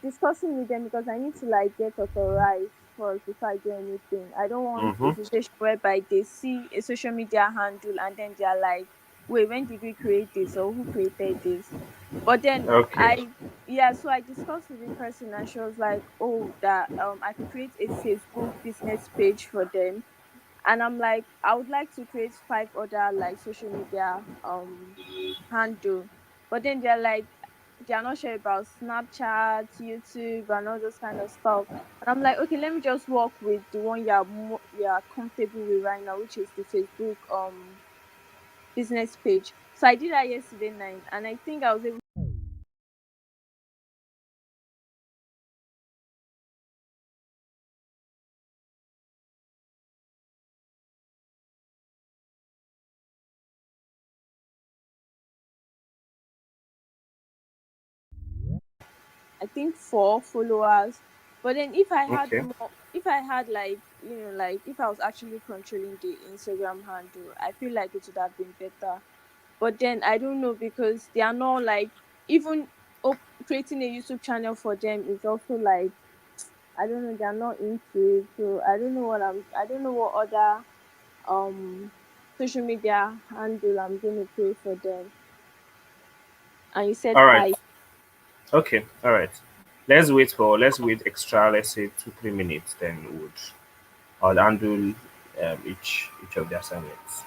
discussing with them because I need to like get authorized first before I do anything. I don't want a Mm-hmm. situation whereby they see a social media handle and then they're like, wait, when did we create this or who created this? But then Okay. yeah, so I discussed with the person and she was like, oh, that I could create a Facebook business page for them. And I'm like, I would like to create five other like social media handle. But then they're not sure about Snapchat, YouTube, and all those kind of stuff. And I'm like, okay, let me just work with the one you're comfortable with right now, which is the Facebook business page. So I did that yesterday night, and I think I was able. I think 4 followers. But then Okay. if I had like like if I was actually controlling the Instagram handle, I feel like it would have been better. But then I don't know because they are not like even creating a YouTube channel for them is also like I don't know, they are not into it. So I don't know what other um social media handle I'm gonna create for them. And you said All right. 5. Okay. All right. Let's wait extra. Let's say 2 3 minutes. Then would I'll handle each of the assignments.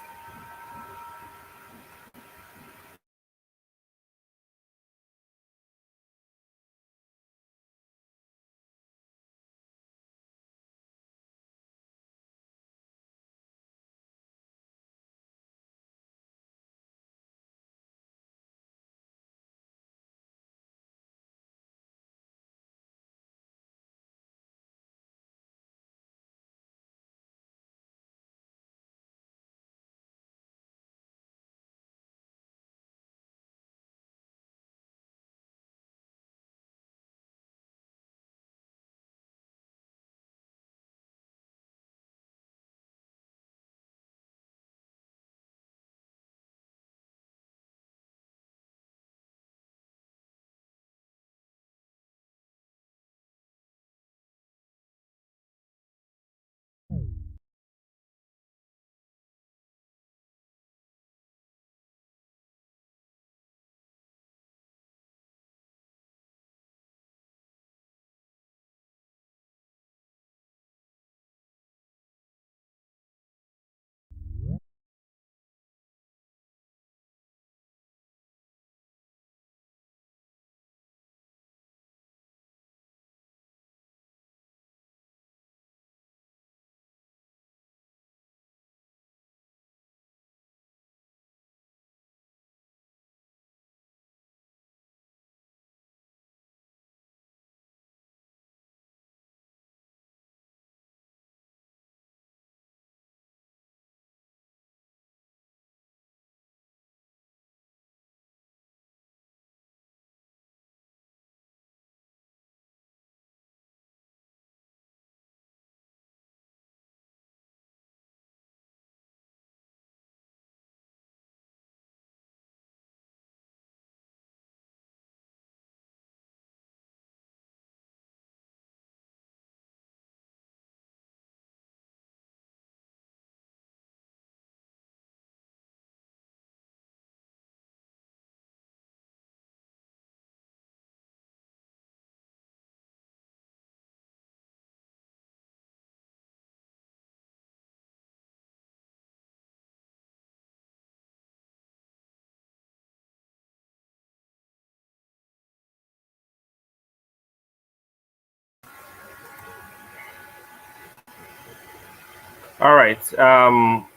All right.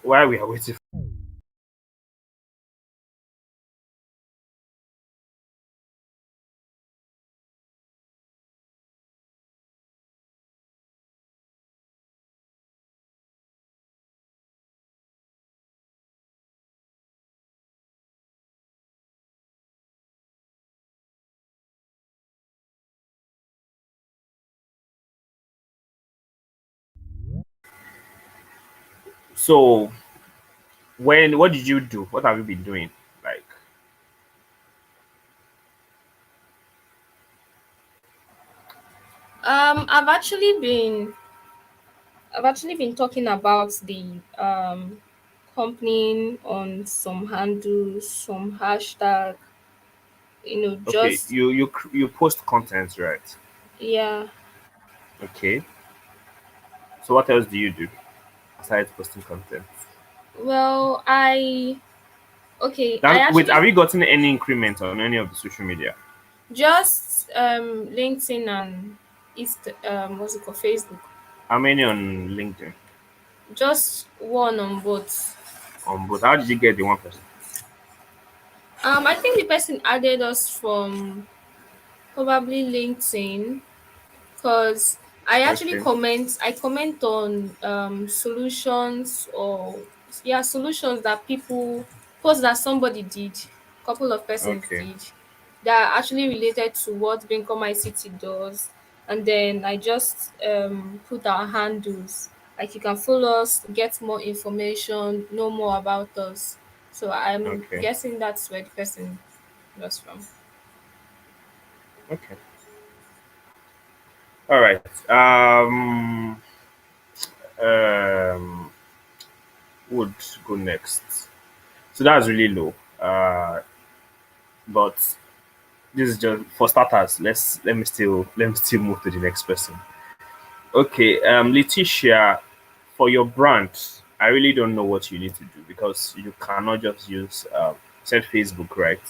While we are waiting. So what did you do? What have you been doing? Like, I've actually been talking about the company on some handles, some hashtag, Okay, just you post content, right? yeah. Okay. So what else do you do aside posting content? Well, I Then wait, actually have you gotten any increment on any of the social media? just LinkedIn and what's it called, Facebook. How many on LinkedIn? Just one on both. On both. How did you get the one person? I think the person added us from probably LinkedIn, because Okay. I comment on solutions, or yeah, solutions that people post that somebody did, couple of persons Okay. did, that are actually related to what Bincom ICT does. And then I just put our handles, like you can follow us, get more information, know more about us. So I'm Okay. guessing that's where the person was from. Okay. All right. Would go next. So that's really low. But this is just for starters. Let me still move to the next person. Okay, Letitia, for your brand, I really don't know what you need to do because you cannot just use said Facebook, right?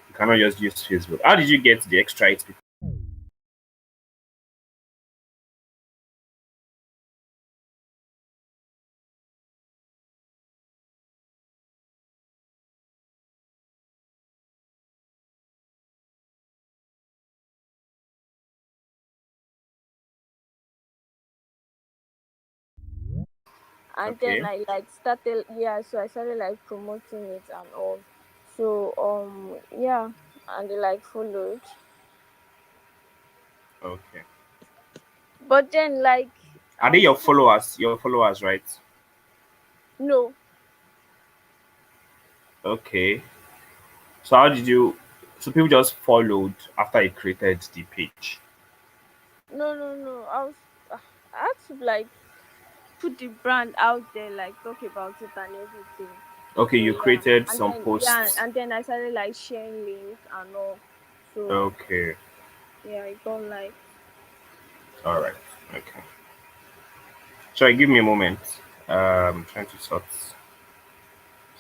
You cannot just use Facebook. How did you get the extra 8 people? And then Okay, I like started, yeah, so I started like promoting it and all. So yeah, and they like followed. okay. But then like Are I they was your still, followers? Your followers, right? no, Okay. So how did you? So people just followed after you created the page. no. I had to like put the brand out there, like talk about it and everything. Okay, So you yeah, created and some then yeah, posts. and then I started like sharing link and all. So Okay, yeah, I got like, all right. Okay. Sorry, give me a moment. Trying to sort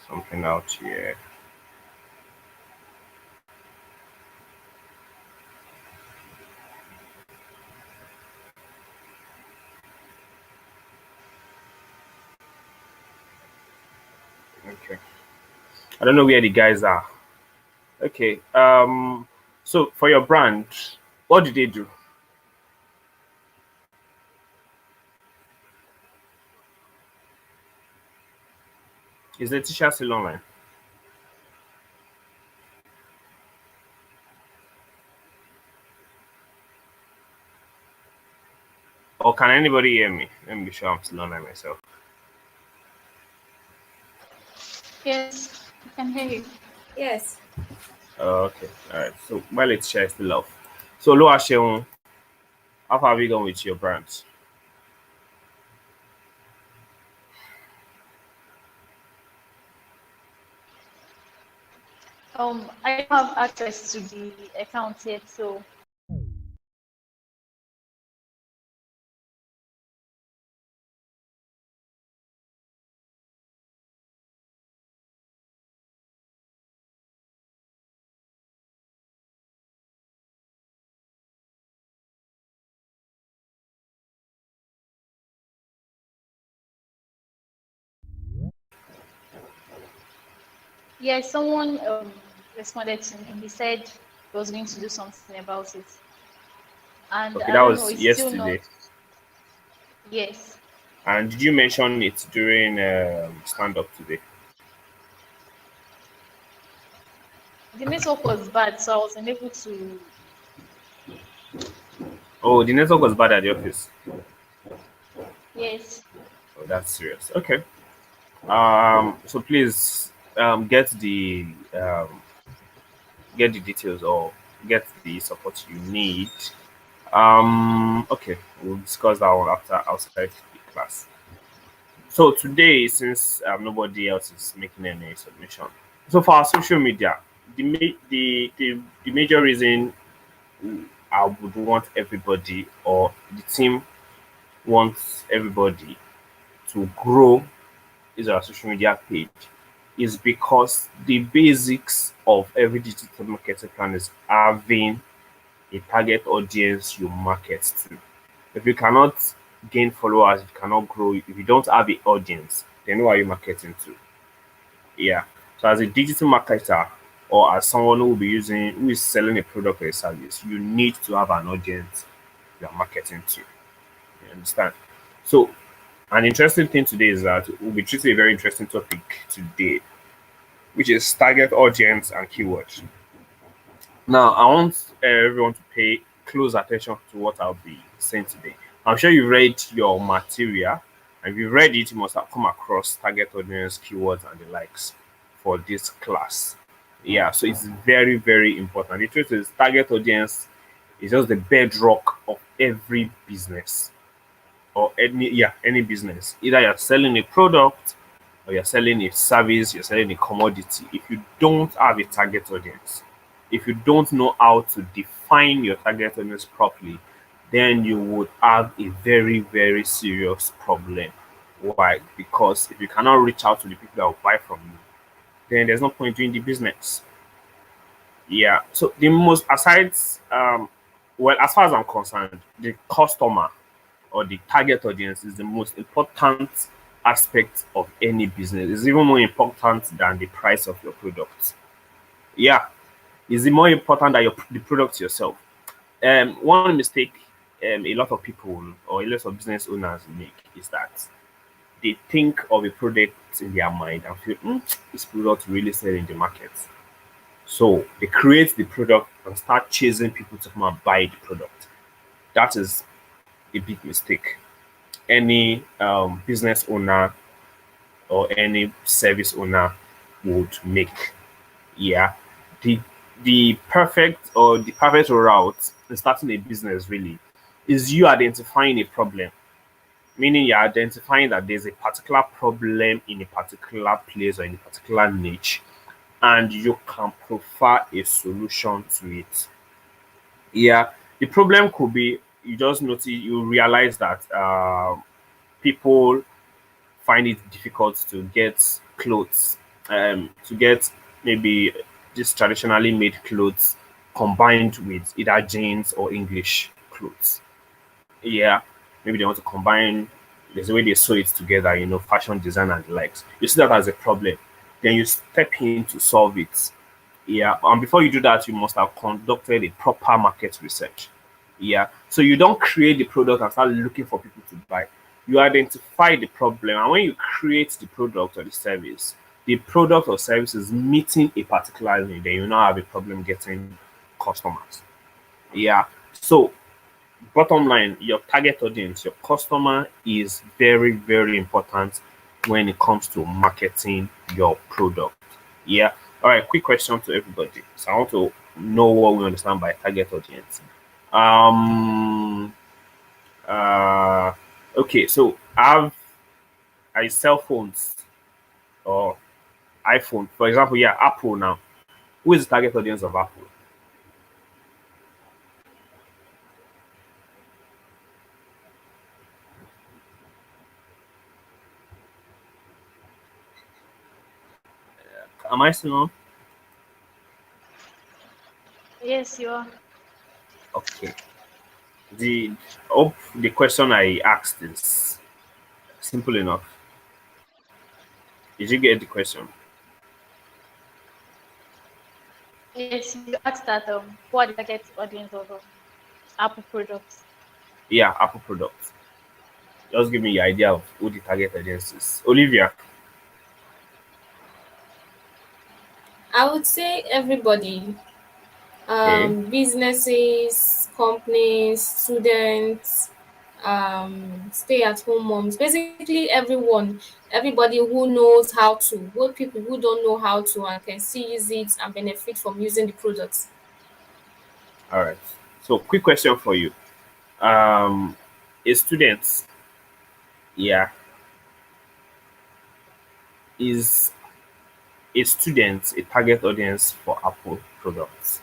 something out here. Okay. I don't know where the guys are. Okay. So for your brand, what do they do? Is the t-shirt still online? Or can anybody hear me? Let me be sure I'm still online myself. Yes, I can hear you. Yes. Okay. All right. So my Letitia is still off. So Loa Sheung, how far have you gone with your brands? I don't have access to the account yet, so yeah, someone responded to me. He said he was going to do something about it, and Okay, I that don't know. was It's still not. yesterday. Yes, And did you mention it during stand up today? the network was bad, so I was unable to. Oh, the network was bad at the office. Yes, Oh, that's serious. Okay. So please um, get the details or get the support you need Okay, we'll discuss that one after outside the class. So today, since nobody else is making any submission, so for our social media, the major reason I would want everybody, or the team wants everybody to grow is our social media page, is because the basics of every digital marketing plan is having a target audience you market to. If you cannot gain followers, if you cannot grow, if you don't have an audience, then who are you marketing to? Yeah. So as a digital marketer, or as someone who is selling a product or a service, you need to have an audience you are marketing to. You understand? So an interesting thing today is that we'll be treating a very interesting topic today, which is target audience and keywords. Now, I want everyone to pay close attention to what I'll be saying today. I'm sure you read your material, and if you read it, you must have come across target audience, keywords, and the likes for this class. Yeah, so it's very, very important. The truth is, target audience is just the bedrock of every business, or any business. Either you're selling a product, or you're selling a service, you're selling a commodity. If you don't have a target audience, if you don't know how to define your target audience properly, then you would have a very, very serious problem. Why? Because if you cannot reach out to the people that will buy from you, then there's no point doing the business. Yeah. So the most aside, well, as far as I'm concerned, the customer or the target audience is the most important aspect of any business. It's even more important than the price of your product. Yeah, is it more important than the product yourself? One mistake a lot of people or a lot of business owners make is that they think of a product in their mind and feel, this product really sell in the market. So they create the product and start chasing people to come and buy the product. That is a big mistake. Any business owner or any service owner would make. Yeah, the the perfect route in starting a business really is you identifying a problem, meaning you're identifying that there's a particular problem in a particular place or in a particular niche, and you can provide a solution to it. Yeah, the problem could be you realize that people find it difficult to get clothes, to get maybe this traditionally made clothes combined with either jeans or English clothes. Yeah, maybe they want to combine. There's a way they sew it together, fashion design and the likes. You see that as a problem, then you step in to solve it. Yeah, and before you do that, you must have conducted a proper market research. Yeah, so you don't create the product and start looking for people to buy. You identify the problem, and when you create the product or the product or service is meeting a particular need, then you now have a problem getting customers. Yeah, so bottom line, your target audience, your customer is very, very important when it comes to marketing your product. Yeah. All right. Quick question to everybody. So I want to know what we understand by target audience. Um. Okay. So I sell phones or iPhone, for example. Yeah, Apple now. Who is the target audience of Apple? Am I still on? Yes, you are. Okay. The hope the question I asked is simple enough. Did you get the question? Yes, you asked that who are the target audience of Apple products. Yeah, Apple products. Just give me the idea of who the target audience is. Olivia. I would say everybody, Okay. businesses, companies, students, stay at home moms, basically everyone, everybody who knows how to, both people who don't know how to and can still use it and benefit from using the products. All right. So, quick question for you. Um, a student, yeah, is a student a target audience for Apple products?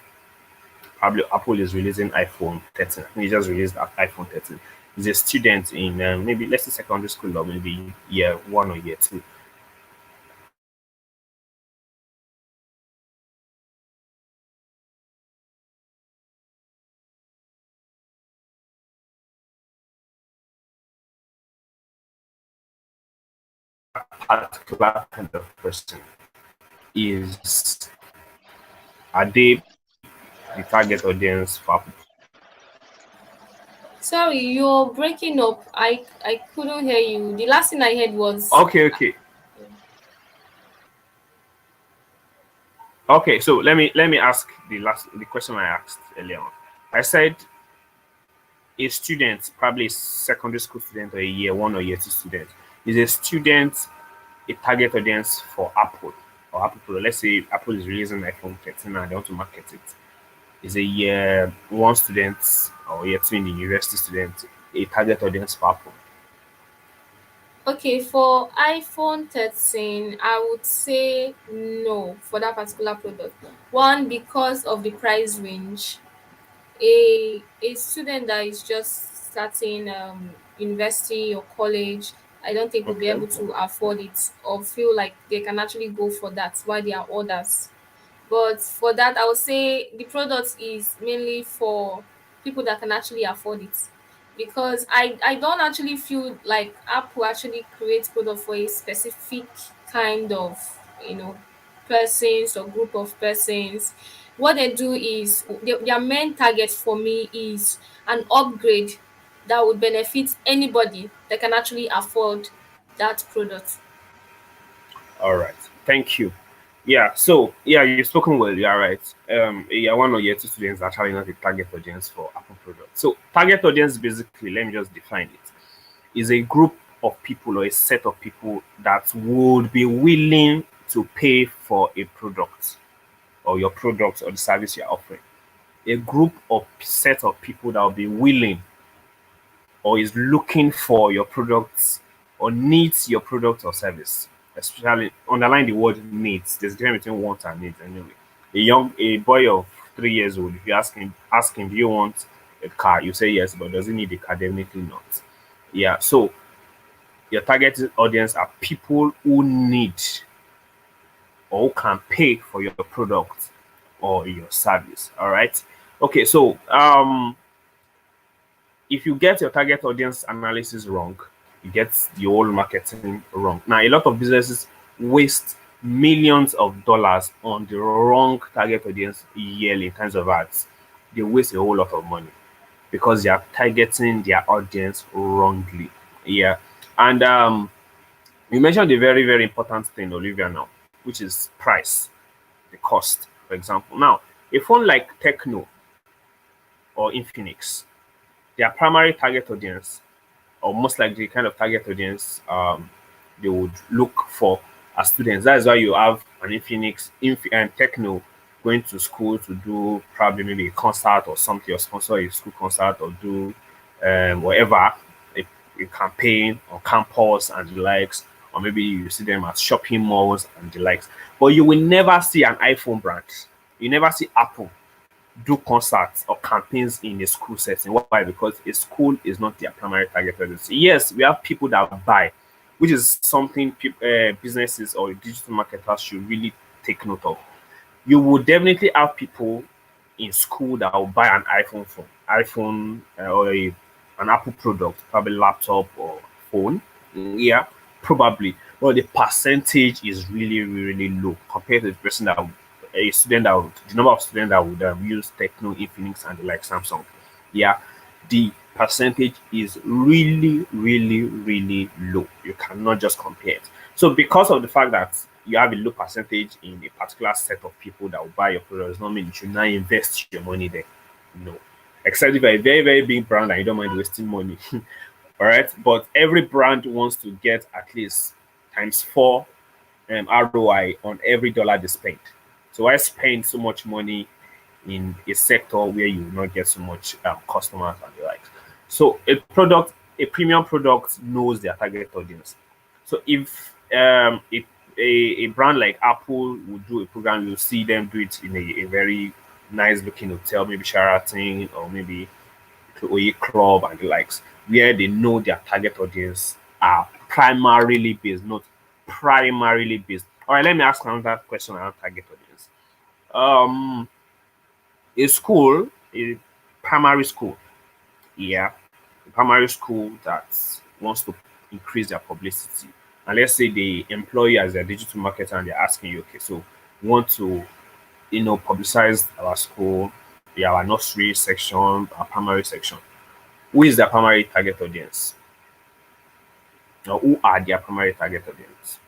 Probably Apple is releasing iPhone 13. I think they just released iPhone 13. Is a student in maybe let's say secondary school or maybe year one or year two. Particular kind of person is are they the target audience for Apple? Sorry, you're breaking up. I couldn't hear you. The last thing I heard was Okay. Okay, so let me ask the question I asked earlier on. I said a student, probably a secondary school student or a year one or year two student, is a student a target audience for Apple or Apple Pro. Let's say Apple is releasing iPhone 13 and they want to market it. Is a year one student or year two in the university student a target audience for Apple? okay. For iPhone 13, I would say no for that particular product. One, because of the price range. A student that is just starting university or college, I don't think will be Okay. able to afford it or feel like they can actually go for that while they are others. But for that, I would say the product is mainly for people that can actually afford it. Because I don't actually feel like Apple actually creates product for a specific kind of, you know, persons or group of persons. What they do is their main target for me is an upgrade that would benefit anybody that can actually afford that product. All right. Thank you. Yeah. So yeah, you've spoken well. You're right. Yeah, one or year two students are actually not a target audience for Apple products. So target audience basically, let me just define it, is a group of people or a set of people that would be willing to pay for a product or your product or the service you're offering. A group of set of people that will be willing or is looking for your products or needs your product or service. Especially underline the word needs. There's a difference between want and needs anyway. A boy of 3 years old, if you ask him, do you want a car? You say yes, but does he need a car? Definitely not. Yeah. So your targeted audience are people who need or who can pay for your product or your service. All right. Okay. So if you get your target audience analysis wrong, you get the whole marketing wrong. Now, a lot of businesses waste millions of dollars on the wrong target audience yearly in terms of ads. They waste a whole lot of money because they are targeting their audience wrongly. Yeah. And you mentioned a very, very important thing, Olivia, now, which is price, the cost, for example. Now, a phone like Techno or Infinix, their primary target audience or most likely the kind of target audience they would look for as students. That is why you have an and Techno going to school to do probably maybe a concert or something, or sponsor a school concert or do whatever, a campaign on campus and the likes, or maybe you see them at shopping malls and the likes. But you will never see an iPhone brand. You never see Apple do concerts or campaigns in a school setting. Why? Because a school is not their primary target audience. Yes, we have people that buy, which is something businesses or digital marketers should really take note of. You will definitely have people in school that will buy an iPhone or an Apple product, probably laptop or phone. Yeah, probably. But the percentage is really, really low compared to the person that a student that would, the number of students that would use Techno, Infinix, and the like Samsung. Yeah, the percentage is really, really, really low. You cannot just compare it. So because of the fact that you have a low percentage in a particular set of people that will buy your product, does not mean you should not invest your money there. No. Except if you're a very, very big brand and you don't mind wasting money. All right. But every brand wants to get at least times four ROI on every dollar they spend. So why spend so much money in a sector where you will not get so much customers and the like? So a premium product knows their target audience. So if a brand like Apple would do a program, you'll see them do it in a very nice looking hotel, maybe Sheraton or maybe Oye Club and the likes, where they know their target audience are primarily based, not primarily based. All right, let me ask another question around target audience. Um, a school, a primary school, yeah, a primary school that wants to increase their publicity, and let's say they employ you as a digital marketer, and they're asking you, okay, so we want to, publicize our school, yeah, our nursery section, our primary section. Who is their primary target audience? Or who are their primary target audience?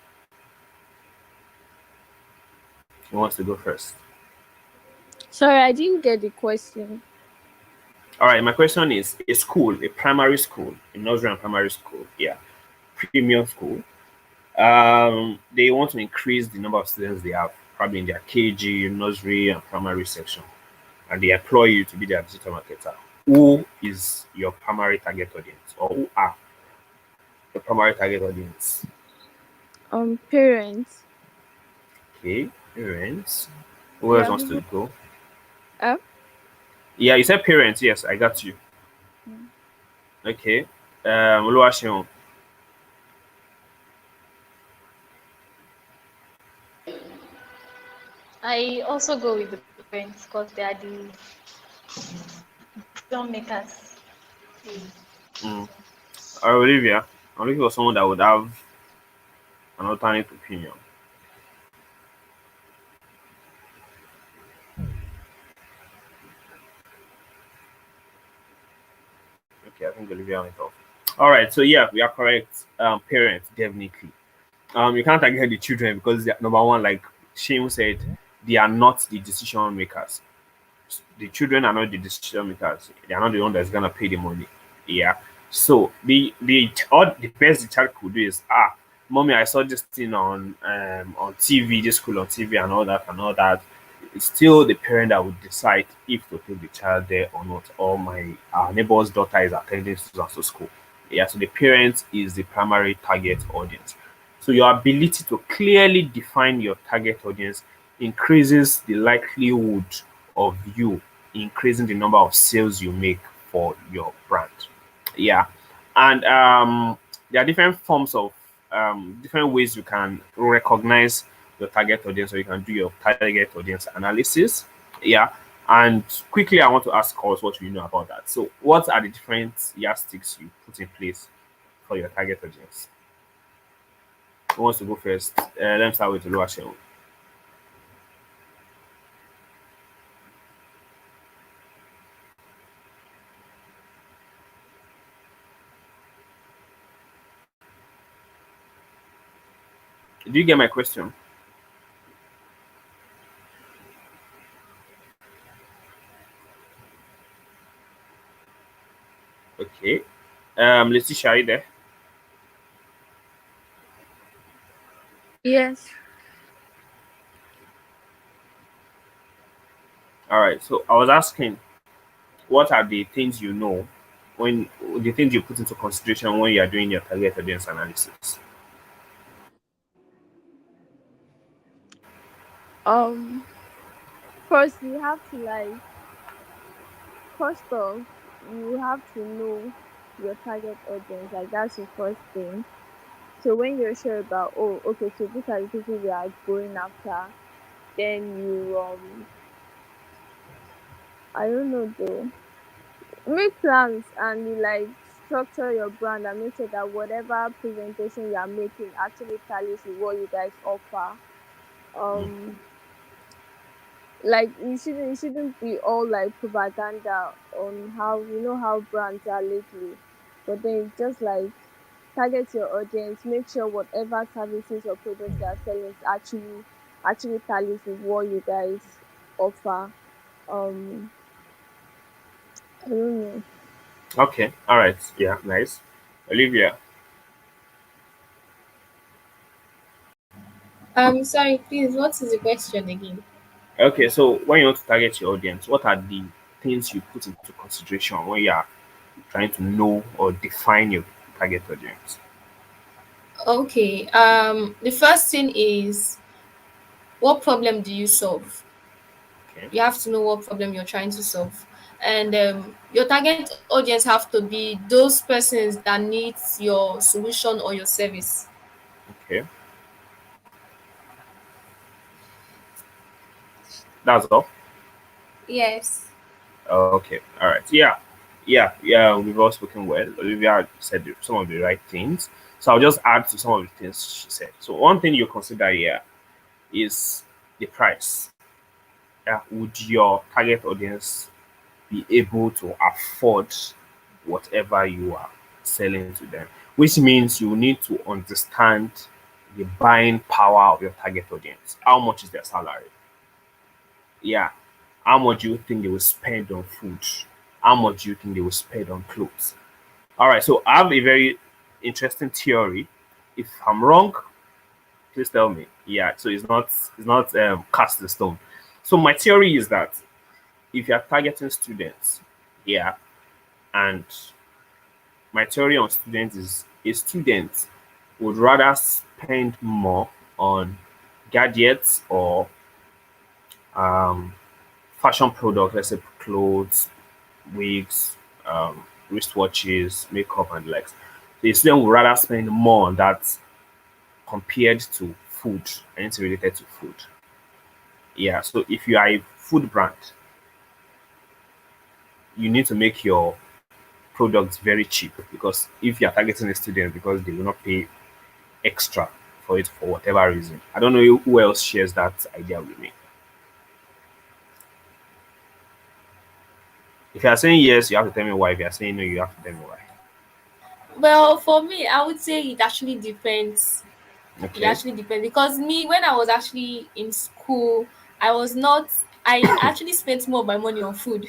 Who wants to go first? Sorry, I didn't get the question. All right, my question is a school, a primary school, a nursery and primary school, yeah, premium school. They want to increase the number of students they have, probably in their KG, nursery, and primary section, and they employ you to be their digital marketer. Who is your primary target audience, or who are the primary target audience? Parents. Okay, parents. Who else Yeah, wants people. to go? Uh, Yeah, you said parents. Yes, I got you. Okay. Oluwaseun. I also go with the parents because they are the filmmakers. Mm. Olivia. I'm looking for someone that would have an alternate opinion. Okay, I think Olivia went off. All right, so yeah, we are correct. Parents, definitely. You can't target the children because they are, number one, like Shane said, they are not the decision makers. The children are not the decision makers. They are not the one that's gonna pay the money. Yeah. So all the best the child could do is, mommy, I saw this thing on TV, this school on TV and all that and all that. It's still the parent that would decide if to take the child there or not. Or my neighbor's daughter is attending so and so school. Yeah, so the parent is the primary target audience. So your ability to clearly define your target audience increases the likelihood of you increasing the number of sales you make for your brand. Yeah. And there are different forms of different ways you can recognize your target audience, or you can do your target audience analysis. Yeah. And quickly, I want to ask us what you know about that. So, what are the different yardsticks you put in place for your target audience? Who wants to go first? Let me start with Oluwaseun. Do you get my question? Okay. Letitia, are you there? yes. All right. So I was asking, what are the things you know when the things you put into consideration when you are doing your target audience analysis? Um. First, you have to like. First off, you have to know your target audience. Like that's the first thing. So when you're sure about, oh, okay, so these are the people we are going after, then you I don't know though, make plans and you like structure your brand and make sure that whatever presentation you are making actually tallies with what you guys offer. Um, like you shouldn't be all like propaganda on how how brands are lately, but then it's just like target your audience, make sure whatever services or products they are selling is actually tallies with what you guys offer. um I don't know. Okay. All right. Yeah. Nice. Olivia. Sorry, please, what is the question again? Okay. So when you want to target your audience, what are the things you put into consideration when you are trying to know or define your target audience? Okay. The first thing is, what problem do you solve? Okay. You have to know what problem you're trying to solve. And your target audience have to be those persons that needs your solution or your service. Okay. That's all. Yes. Okay. All right. Yeah. Yeah. Yeah. We've all spoken well. Olivia said some of the right things. So I'll just add to some of the things she said. So one thing you consider here is the price. Yeah. Would your target audience be able to afford whatever you are selling to them? Which means you need to understand the buying power of your target audience. How much is their salary? Yeah. How much do you think they will spend on food? How much do you think they will spend on clothes? All right. So I have a very interesting theory. If I'm wrong, please tell me. Yeah. So it's not cast in stone. So my theory is that if you are targeting students, yeah, and my theory on students is a student would rather spend more on gadgets or um, fashion products, let's say clothes, wigs, wristwatches, makeup, and the likes. The student would rather spend more on that compared to food, anything related to food. Yeah, so if you are a food brand, you need to make your products very cheap because if you are targeting a student because they will not pay extra for it for whatever reason. I don't know who else shares that idea with me. If you are saying yes, you have to tell me why. If you are saying no, you have to tell me why. Well, for me, I would say it actually depends. It Okay. actually depends because me, when I was actually in school, I was not. I actually spent more of my money on food.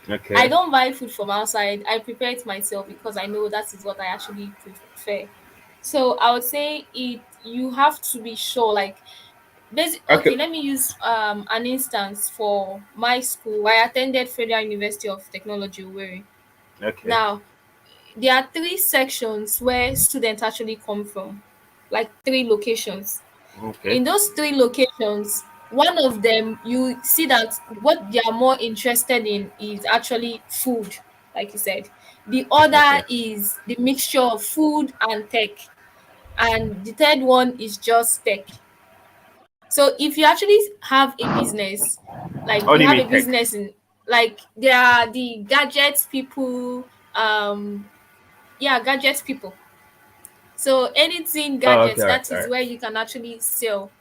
I Okay. don't buy food from outside. I prepare it myself because I know that is what I actually prefer. So I would say it. You have to be sure. Like, Okay. okay, let me use an instance for my school. I attended Federal University of Technology, Owerri. Okay. Now, there are three sections where students actually come from, like three locations. Okay. In those three locations, one of them, you see that what they are more interested in is actually food, like you said. The other Okay. is the mixture of food and tech, and the third one is just tech. So if you actually have a business, like What do you you have mean a tech? business in, like there are the gadgets people, yeah, gadgets people. So anything Oh, okay. gadgets, All right. that All is right. where you can actually sell.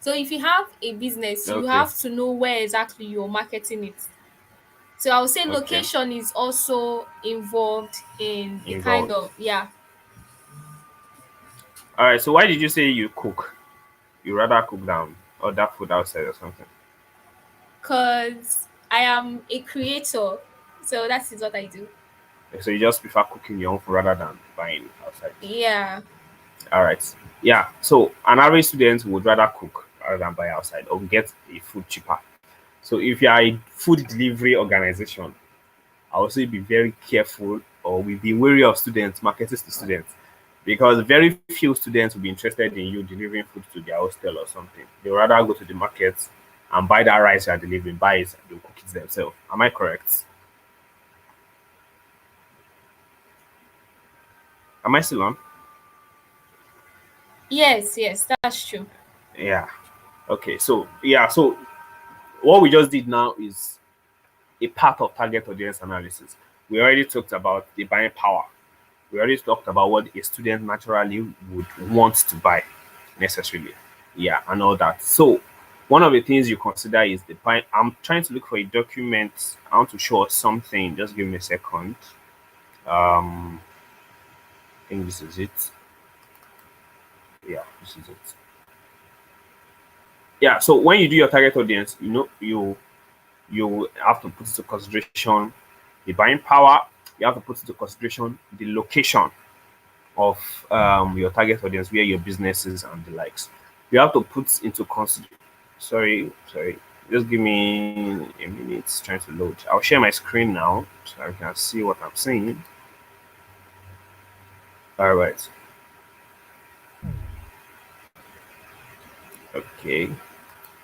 So if you have a business, you Okay. have to know where exactly you're marketing it. So I would say Okay. location is also involved in the kind Involved. of, yeah, All right. So why did you say you cook? You rather cook down or that food outside or something? because I am a creator. So that is what I do. So you just prefer cooking your own food rather than buying outside. Yeah. All right. Yeah. So an average student would rather cook rather than buy outside or get a food cheaper. So if you are a food delivery organization, I would say be very careful or we be wary of students, marketing to students, because very few students will be interested in you delivering food to their hostel or something. They would rather go to the market and buy that rice you are delivering, buy it, and they'll cook it themselves. Am I correct? Am I still on? Yes, yes, that's true. Yeah. Okay. So yeah. So what we just did now is a part of target audience analysis. We already talked about the buying power. We already talked about what a student naturally would want to buy necessarily. Yeah, and all that. So one of the things you consider is the buy. I'm trying to look for a document. I want to show us something. Just give me a second. I think this is it. Yeah, this is it. Yeah, so when you do your target audience, you have to put into consideration the buying power. You have to put into consideration the location of your target audience, where your businesses and the likes. You have to put into consider. Sorry. Just give me a minute. It's trying to load. I'll share my screen now so I can see what I'm saying. All right. Okay. So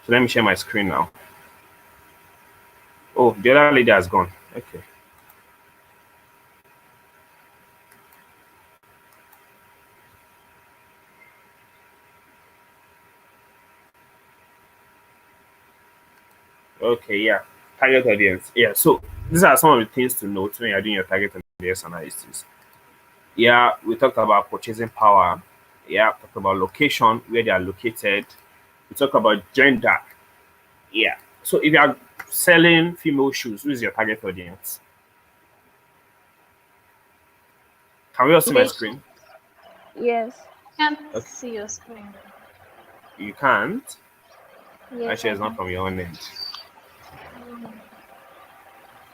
let me share my screen now. Oh, the other lady has gone. Okay. Okay, yeah. Target audience. Yeah. So these are some of the things to note when you're doing your target audience analysis. Yeah, we talked about purchasing power. Yeah, talked about location, where they are located. We talked about gender. Yeah. So if you are selling female shoes, who is your target audience? Can we all see my They screen? Yes. can't Okay. see your screen. You can't. Yes, Actually, I it's not can. from your own end.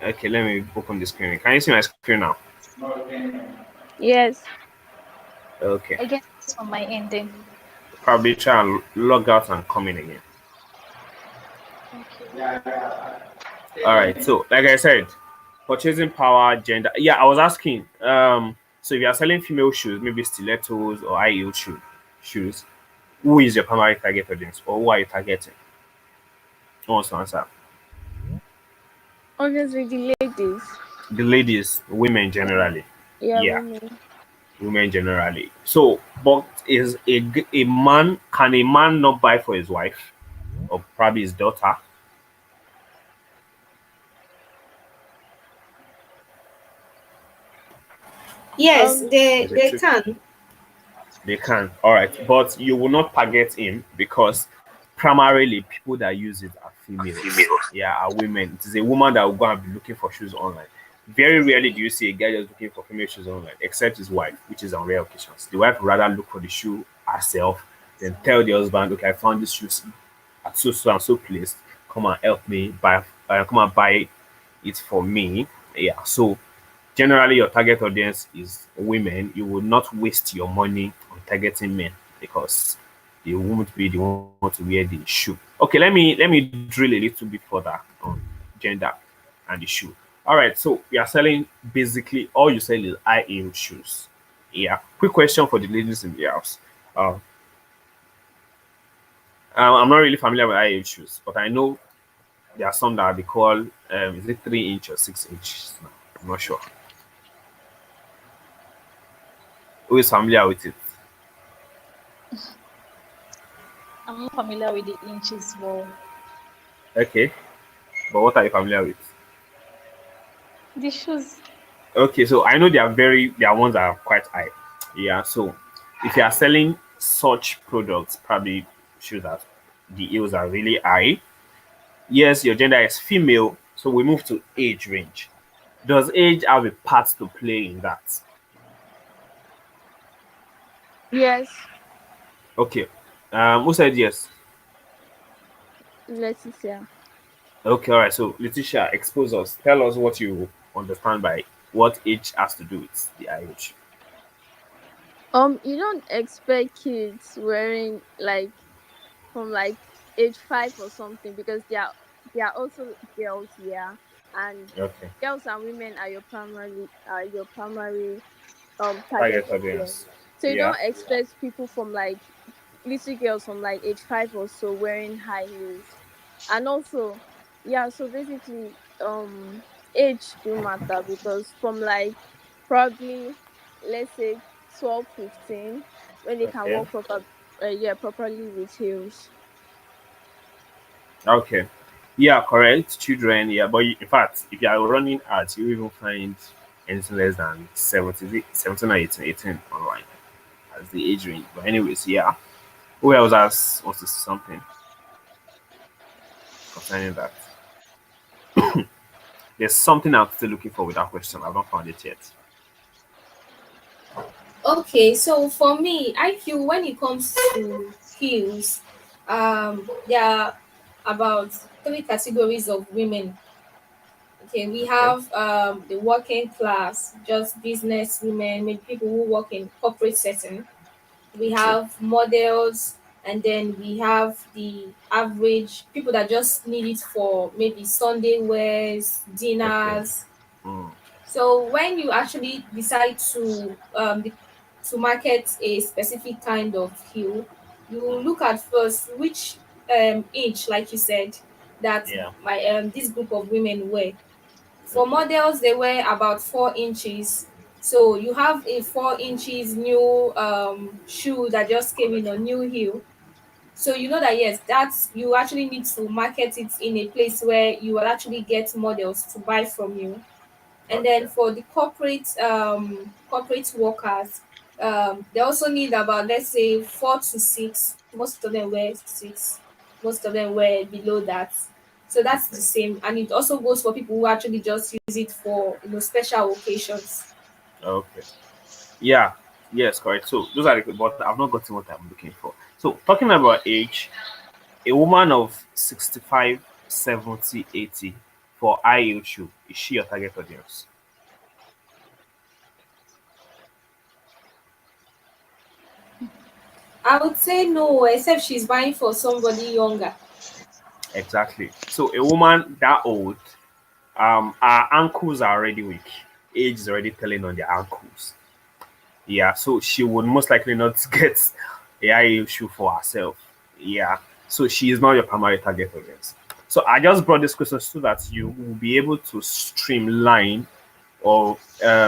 Okay, let me open the screen. Can you see my screen now? Yes. Okay. I guess it's from my end then. Probably try and log out and come in again. Okay. All right. So, like I said, purchasing power, gender. Yeah, I was asking. So if you are selling female shoes, maybe stilettos or high heel shoes, who is your primary target audience, or who are you targeting? Who wants to answer? Obviously, the ladies. The ladies, women Yeah. generally. Yeah, Yeah, women. women generally. So, but is a man, can a man not buy for his wife or probably his daughter? Yes, Um. they Is it they true? can. They can. All right, but you will not target him because primarily people that use it are females. Yeah, are women. It is a woman that will go and be looking for shoes online. Very rarely do you see a guy just looking for female shoes online, except his wife, which is on rare occasions. The wife would rather look for the shoe herself than tell the husband, "Okay, I found this shoes at so and so place. Come and help me buy. Come and buy it for me." Yeah. So generally, your target audience is women. You will not waste your money on targeting men because they won't be the one to wear the shoe. Okay, let me drill a little bit further on gender and the shoe. All right, so we are selling basically all you sell is high heel shoes. Yeah. Quick question for the ladies in the house. Um, I'm not really familiar with high heel shoes, but I know there are some that they call is it 3 inch or 6 inch? No, I'm not sure. Who is familiar with it? I'm not familiar with the inches, but Okay. But what are you familiar with? the shoes. Okay, so I know they are their ones are quite high. Yeah, so if you are selling such products, probably shows that the heels are really high. Yes, your gender is female, so we move to age range. Does age have a part to play in that? Yes. Okay. Who said yes? Leticia. Okay, all right. So Letitia, expose us. Tell us what you understand by what age has to do with the age. You don't expect kids wearing like from like age 5 or something because they are also girls, yeah, and Okay. girls and women are your primary target Target audience. audience. So you Yeah. don't expect people from like little girls from like age 5 or so wearing high heels, and also yeah. So basically, age do matter because from like probably let's say 12, 15, when they can Okay. walk yeah, properly with heels. Okay. Yeah, correct. Children, yeah. But in fact, if you are running ads, you even find anything less than 17 or 18 online as the age range. But anyways, yeah. Who else has wants to say something concerning that? There's something I'm still looking for with that question. I've not found it yet. Okay, so for me, I feel when it comes to heels, there are about three categories of women. Okay, we Okay. have the working class, just business women, maybe people who work in corporate setting. We Okay. have models, and then we have the average people that just need it for maybe Sunday wears, Okay. dinners. Mm. So when you actually decide to to market a specific kind of heel, you look at first which inch, like you said, that Yeah. my this group of women wear. For models, they wear about 4 inches. So you have a 4 inches new shoe that just came in, a new heel. So you know that yes, that's you actually need to market it in a place where you will actually get models to buy from you. And then Okay. for the corporate workers, they also need about, let's say, 4 to 6. Most of them wear 6. Most of them wear below that. So that's the Okay. same, and it also goes for people who actually just use it for special occasions. Okay. Yeah. Yes, correct. So those are the, but I've not gotten what I'm looking for. So talking about age, a woman of 65, 70, 80 for high heel shoe, is she your target audience? I would say no, except she's buying for somebody younger. Exactly. So a woman that old, her ankles are already weak. Age is already telling on their ankles. Yeah, so she would most likely not get a high heel shoe for herself. Yeah, so she is not your primary target audience. So I just brought this question so that you will be able to streamline or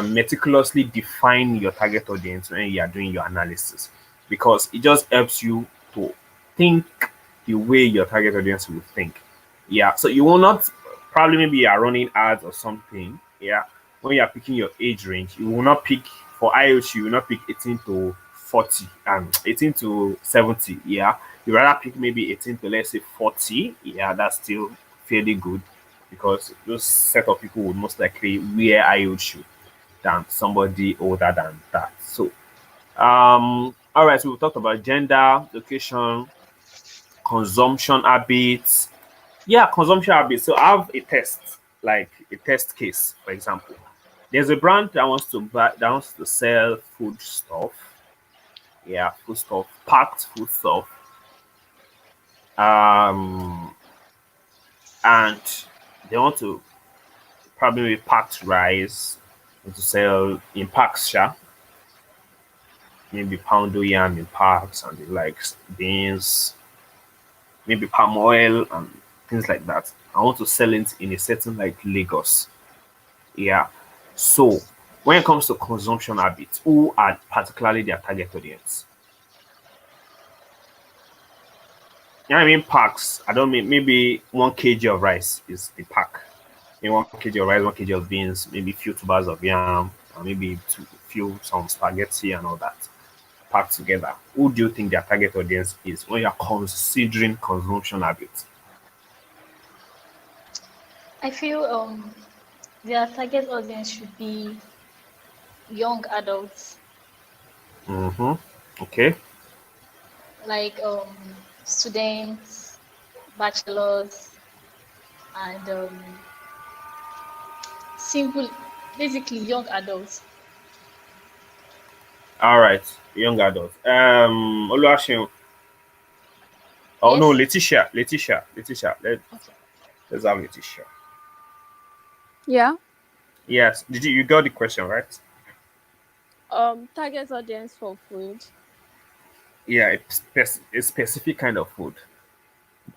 meticulously define your target audience when you are doing your analysis, because it just helps you to think the way your target audience will think. Yeah, so you will not, probably maybe you are running ads or something. Yeah, when you are picking your age range, you will not pick for IOC, you will not pick 18 to 40 and 18 to 70. Yeah, you rather pick maybe 18 to, let's say, 40. Yeah, that's still fairly good, because those set of people would most likely wear IOD shoe than somebody older than that. So all right, so we talked about gender, location, consumption habits. Yeah, consumption habits. So I have a test, like a test case, for example. There's a brand that wants to buy, that wants to sell food stuff. Yeah, food stuff, packed food stuff. Um, and they want to probably maybe packed rice, want to sell in packs, sha. Maybe poundo yam in packs and the likes, beans, maybe palm oil and things like that. I want to sell it in a setting like Lagos. Yeah. So when it comes to consumption habits, who are particularly their target audience? You know what I mean? Packs. I don't mean maybe 1 kg of rice is the pack. Maybe 1 kg of rice, 1 kg of beans, maybe few tubers of yam, or maybe few some spaghetti and all that packed together. Who do you think their target audience is when you're considering consumption habits? I feel their target audience should be young adults, Mm-hmm. Okay. like students, bachelors, and simple, basically young adults. All right. Young adult. Oluwaseun. Oh no, Yes. Letitia. Letitia. Letitia. Okay. Let's have Letitia. Yeah. Yes. Did you got the question right? Target audience for food. Yeah, a specific kind of food.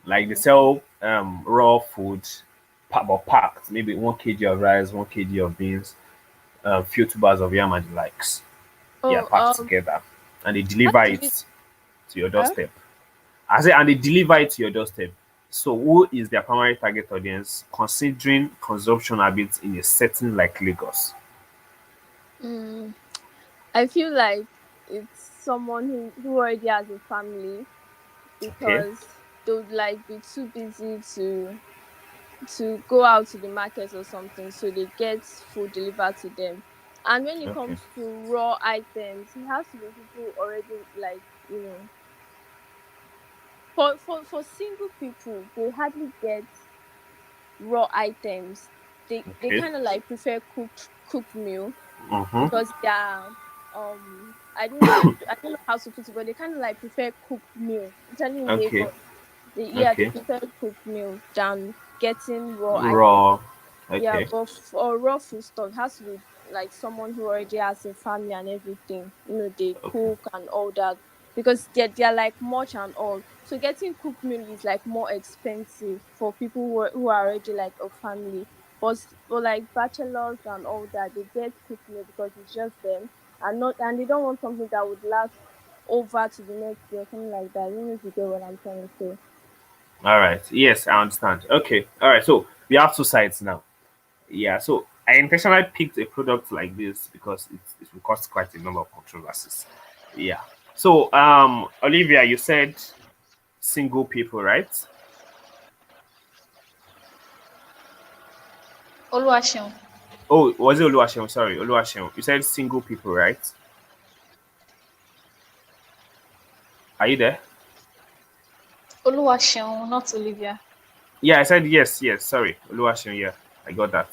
Like they Okay. sell raw food, but packed. Maybe 1 kg of rice, 1 kg of beans, few tubers of yam and the likes. Yeah, Oh, packed together, and they how deliver do it you? to your Huh? doorstep. I say, and they deliver it to your doorstep. So, who is their primary target audience, considering consumption habits in a setting like Lagos? Mm, I feel like it's someone who already has a family, Okay, because they would like be too busy to go out to the market or something, so they get food delivered to them. And when it okay, comes to raw items, it has to be people already, like, for single people, they hardly get raw items. They okay. kind of like prefer cooked meal, Mm-hmm. because they're I don't know how to put it, but they kind of like prefer cooked meal, especially in Okay, Lagos. They okay. prefer cooked meal than getting raw items. Raw. Yeah, Okay, but for raw food stuff, it has to be like someone who already has a family and everything. They Okay. cook and all that, because they're like much and all. So getting cooked meal is like more expensive for people who are already like a family. But for like bachelors and all that, they get cooked meal because it's just them, and they don't want something that would last over to the next day or something like that. I don't know if you get what I'm trying to say. All right. Yes, I understand. Okay. All right. So we have two sides now. Yeah. So I intentionally picked a product like this because it will cause quite a number of controversies. Yeah. So Olivia, you said single people, right? Oluwaseun. Oh, was it Oluwaseun? Sorry, Oluwaseun. You said single people, right? Are you there? Oluwaseun, not Olivia. Yeah, I said yes, yes. Sorry, Oluwaseun. Yeah, I got that.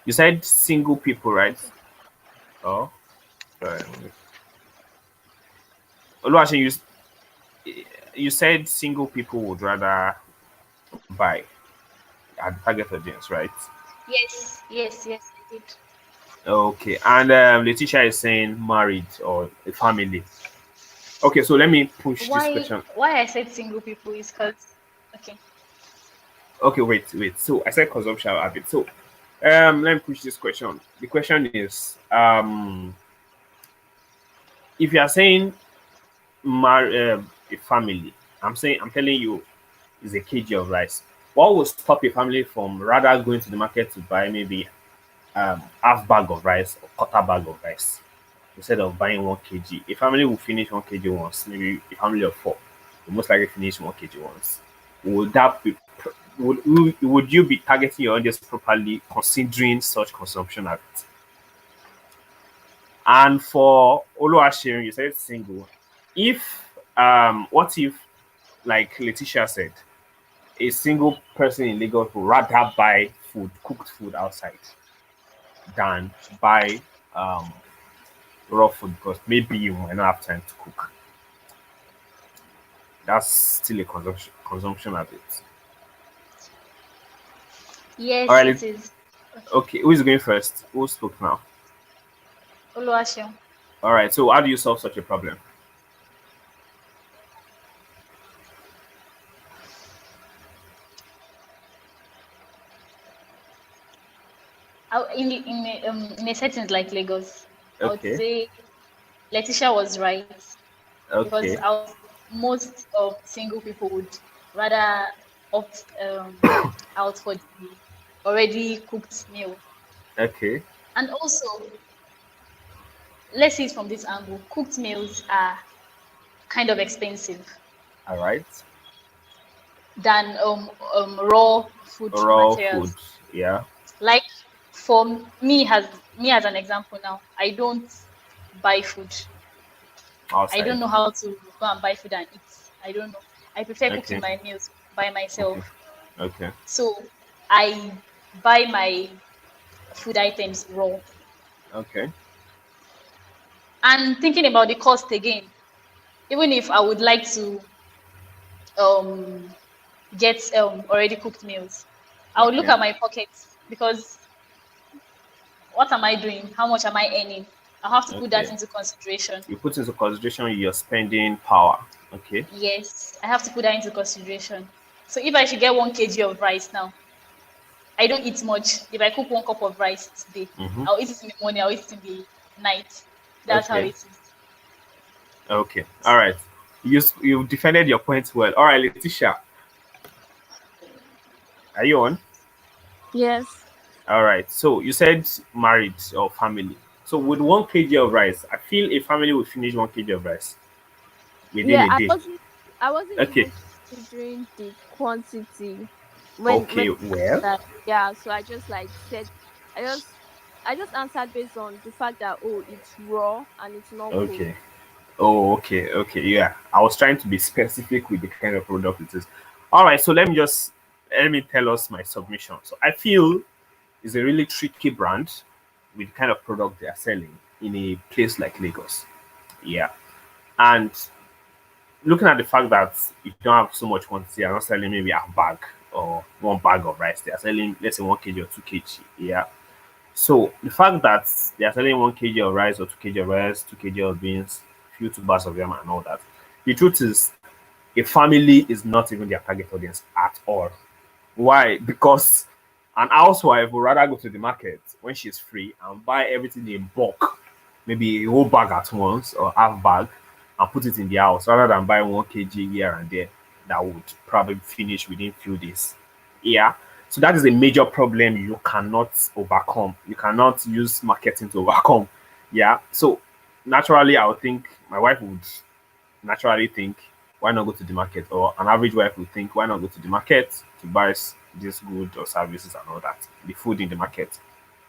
You said single people, right? Oh, sorry. Oluwaseun, you said single people would rather buy at the target audience, right? Yes, yes, yes, I did. Okay, and Letitia is saying married or a family. Okay, so let me push this Why question. why I said single people is because okay. Okay, wait. So I said consumption habit. So let me push this question. The question is if you are saying a family, I'm telling you is a kg of rice. What will stop a family from rather going to the market to buy maybe half bag of rice or quarter bag of rice instead of buying 1 kg? A family will finish 1 kg once. Maybe a family of four will most likely finish 1 kg once. Would that be would you be targeting your audience properly considering such consumption habits? And for Oluwaseun, you said single. If what if, like Letitia said, a single person in Lagos would rather buy food, cooked food outside than buy um raw food because maybe you might not have time to cook. That's still a consumption habit. All Yes, right, it is. Okay. okay. Who is going first? Who spoke now? Oluwaseun. All right. So how do you solve such a problem? In a settings like Lagos, I would Okay. say Letitia was right because Okay. most single people would rather opt out for the already cooked meal. Okay. And also, let's see it from this angle, cooked meals are kind of expensive All right. than raw food Raw food. materials. Yeah. Like for me as an example now, I don't buy food. I Outside. don't know how to go and buy food and eat. I don't know. I prefer cooking Okay. my meals by Okay. myself. Okay. So I buy my food items raw. Okay. And thinking about the cost again, even if I would like to um, get already cooked meals, I would look Okay. at my pockets because what am I doing? How much am I earning? I have to put that Okay. into consideration. You put into consideration your spending power. Okay. Yes, I have to put that into consideration. So if I should get 1 kg of rice now, I don't eat much. If I cook 1 cup of rice today, Mm-hmm. I'll eat it in the morning, I'll eat it in the night. That's how Okay. it is. Okay. All right. You defended your points well. All right, Letitia, are you on? Yes. All right. So you said married or family. So with 1 kg of rice, I feel a family will finish 1 kg of rice within Yeah, a I day. wasn't I wasn't Okay. even considering the quantity when Okay. Well. that. Yeah, so I just like said, I just I just answered based on the fact that, oh, it's raw and it's not cooked. Okay. Oh, okay. Okay. Yeah. I was trying to be specific with the kind of product it is. All right. So let me tell us my submission. So I feel it's a really tricky brand with the kind of product they are selling in a place like Lagos. Yeah. And looking at the fact that you don't have so much quantity, you're not selling maybe a bag or 1 bag of rice. They are selling, let's say, 1 kg or 2 kg. Yeah. So the fact that they are selling 1 kg of rice or 2 kg of rice, 2 kg of beans, few tubers of yam and all that, the truth is a family is not even their target audience at all. Why? Because an housewife would rather go to the market when she's free and buy everything in bulk, maybe a whole bag at once or half bag, and put it in the house rather than buy 1 kg here and there that would probably finish within few days. Yeah. So that is a major problem you cannot overcome. You cannot use marketing to overcome. Yeah. So naturally, I would think my wife would naturally think, why not go to the market? Or an average wife would think, why not go to the market to buy this good or services and all that, the food in the market.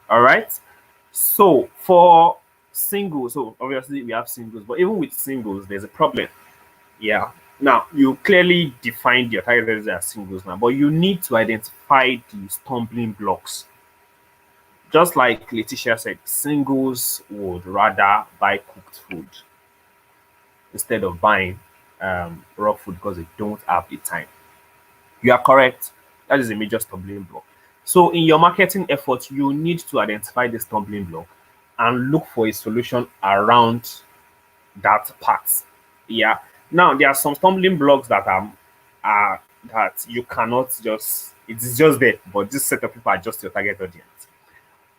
All right. So for singles, so obviously we have singles, but even with singles, there's a problem. Yeah. Now you clearly defined your target audience as singles now, but you need to identify the stumbling blocks. Just like Letitia said, singles would rather buy cooked food instead of buying raw food because they don't have the time. You are correct. That is a major stumbling block. So, in your marketing efforts, you need to identify the stumbling block and look for a solution around that part. Yeah. Now, there are some stumbling blocks that are that you cannot just. It is just there, but this set of people are just your target audience.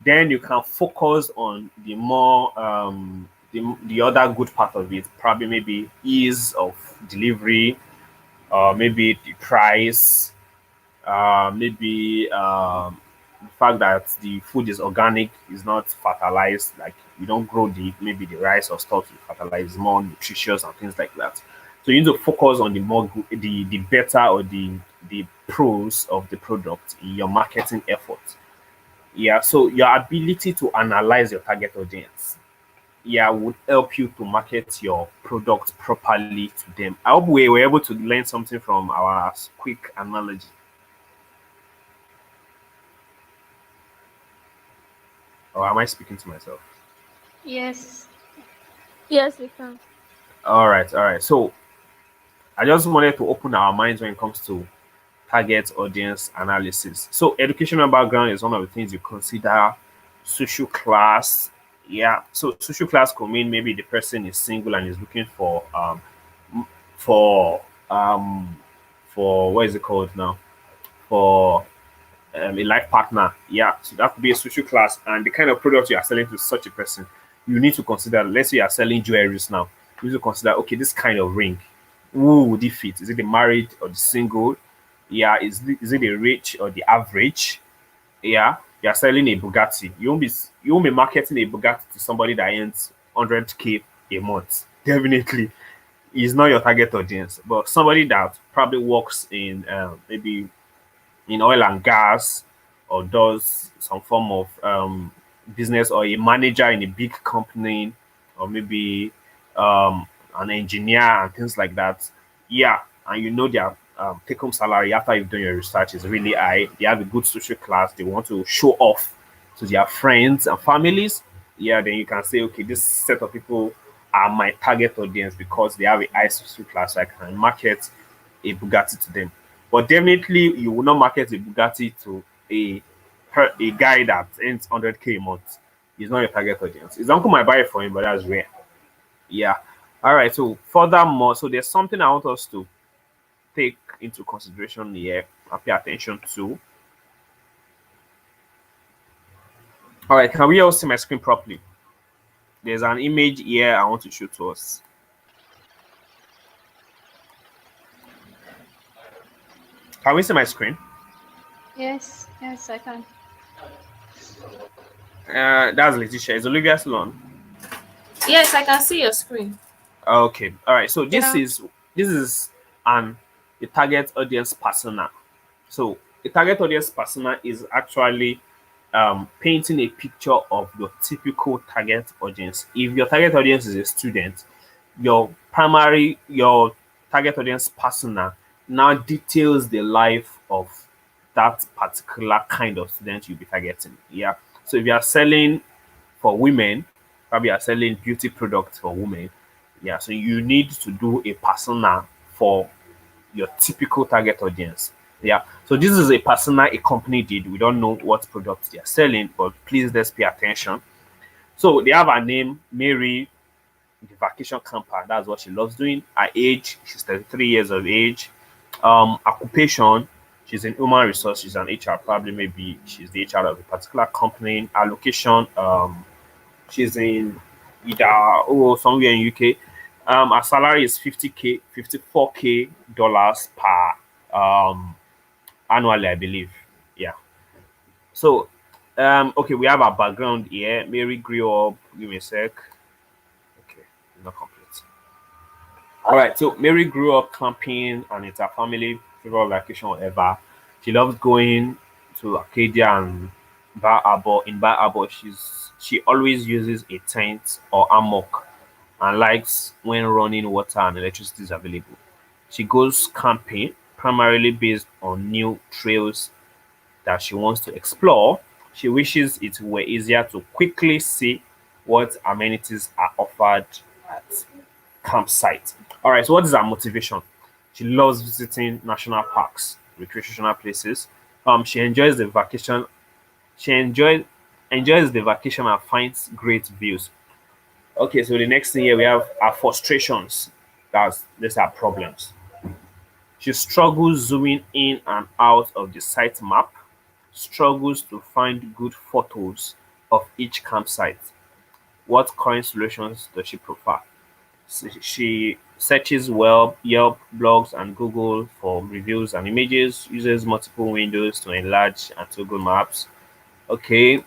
Then you can focus on the more the other good part of it, probably maybe ease of delivery, maybe the price, maybe the fact that the food is organic, is not fertilized, like you don't grow the maybe the rice or stuff you fertilize, more nutritious and things like that. So you need to focus on the more the better or the pros of the product in your marketing efforts. Yeah, so your ability to analyze your target audience, yeah, would help you to market your product properly to them. I hope we were able to learn something from our quick analogy. Or am I speaking to myself? Yes. Yes, we can. All right, all right. So I just wanted to open our minds when it comes to target audience analysis. So educational background is one of the things you consider. Social class, yeah. So social class could mean maybe the person is single and is looking for um for what is it called now? For a life partner. Yeah, so that could be a social class, and the kind of product you are selling to such a person, you need to consider. Let's say you are selling jewelries now. You need to consider, okay, this kind of ring, who would it fit? Is it the married or the single? Yeah, is it the rich or the average? Yeah, you are selling a Bugatti. You won't be marketing a Bugatti to somebody that earns 100K a month. Definitely, is not your target audience, but somebody that probably works in maybe in oil and gas or does some form of business, or a manager in a big company, or maybe an engineer and things like that. Yeah, and you know their take home salary after you've done your research is really high. They have a good social class. They want to show off to their friends and families. Yeah, then you can say, okay, this set of people are my target audience because they have a high social class. So I can market a Bugatti to them. But definitely, you will not market a Bugatti to a guy that earns 100K a month. He's not your target audience. His uncle might buy it for him, but that's rare. Yeah. All right. So furthermore, so there's something I want us to take into consideration here and pay attention to. All right. Can we all see my screen properly? There's an image here I want to show to us. Can we see my screen? Yes. Yes, I can. That's Letitia. Is Olivia still on? Yes, I can see your screen. Okay. All right. So Yeah. this is an the target audience persona. So the target audience persona is actually painting a picture of your typical target audience. If your target audience is a student, your target audience persona now details the life of that particular kind of student you'll be targeting. Yeah. So if you are selling for women, probably are selling beauty products for women. Yeah, so you need to do a persona for your typical target audience. Yeah. So this is a persona a company did. We don't know what products they are selling, but please let's pay attention. So they have her name, Mary, the vacation camper. That's what she loves doing. Her age, she's 33 years of age. Occupation, she's in human resource. She's an HR, probably maybe she's the HR of a particular company. Her location, she's in either somewhere in UK. Her salary is 50K, 54K dollars per annually, I believe. Yeah. So, okay, we have our background here. Mary grew up. Give me a sec. Okay, not complete. All right. So Mary grew up camping, and it's her family favorite vacation whatever. She loves going to Arcadia and Bar Harbor. In Bar Harbor, she always uses a tent or hammock and likes when running water and electricity is available. She goes camping primarily based on new trails that she wants to explore. She wishes it were easier to quickly see what amenities are offered at campsite. All right, so what is her motivation? She loves visiting national parks, recreational places. She enjoys the vacation. She enjoys the vacation and finds great views. Okay, so the next thing here we have our frustrations. These are problems. She struggles zooming in and out of the site map, struggles to find good photos of each campsite. What current solutions does she prefer? She searches Yelp, blogs, and Google for reviews and images, uses multiple windows to enlarge and toggle maps. Okay.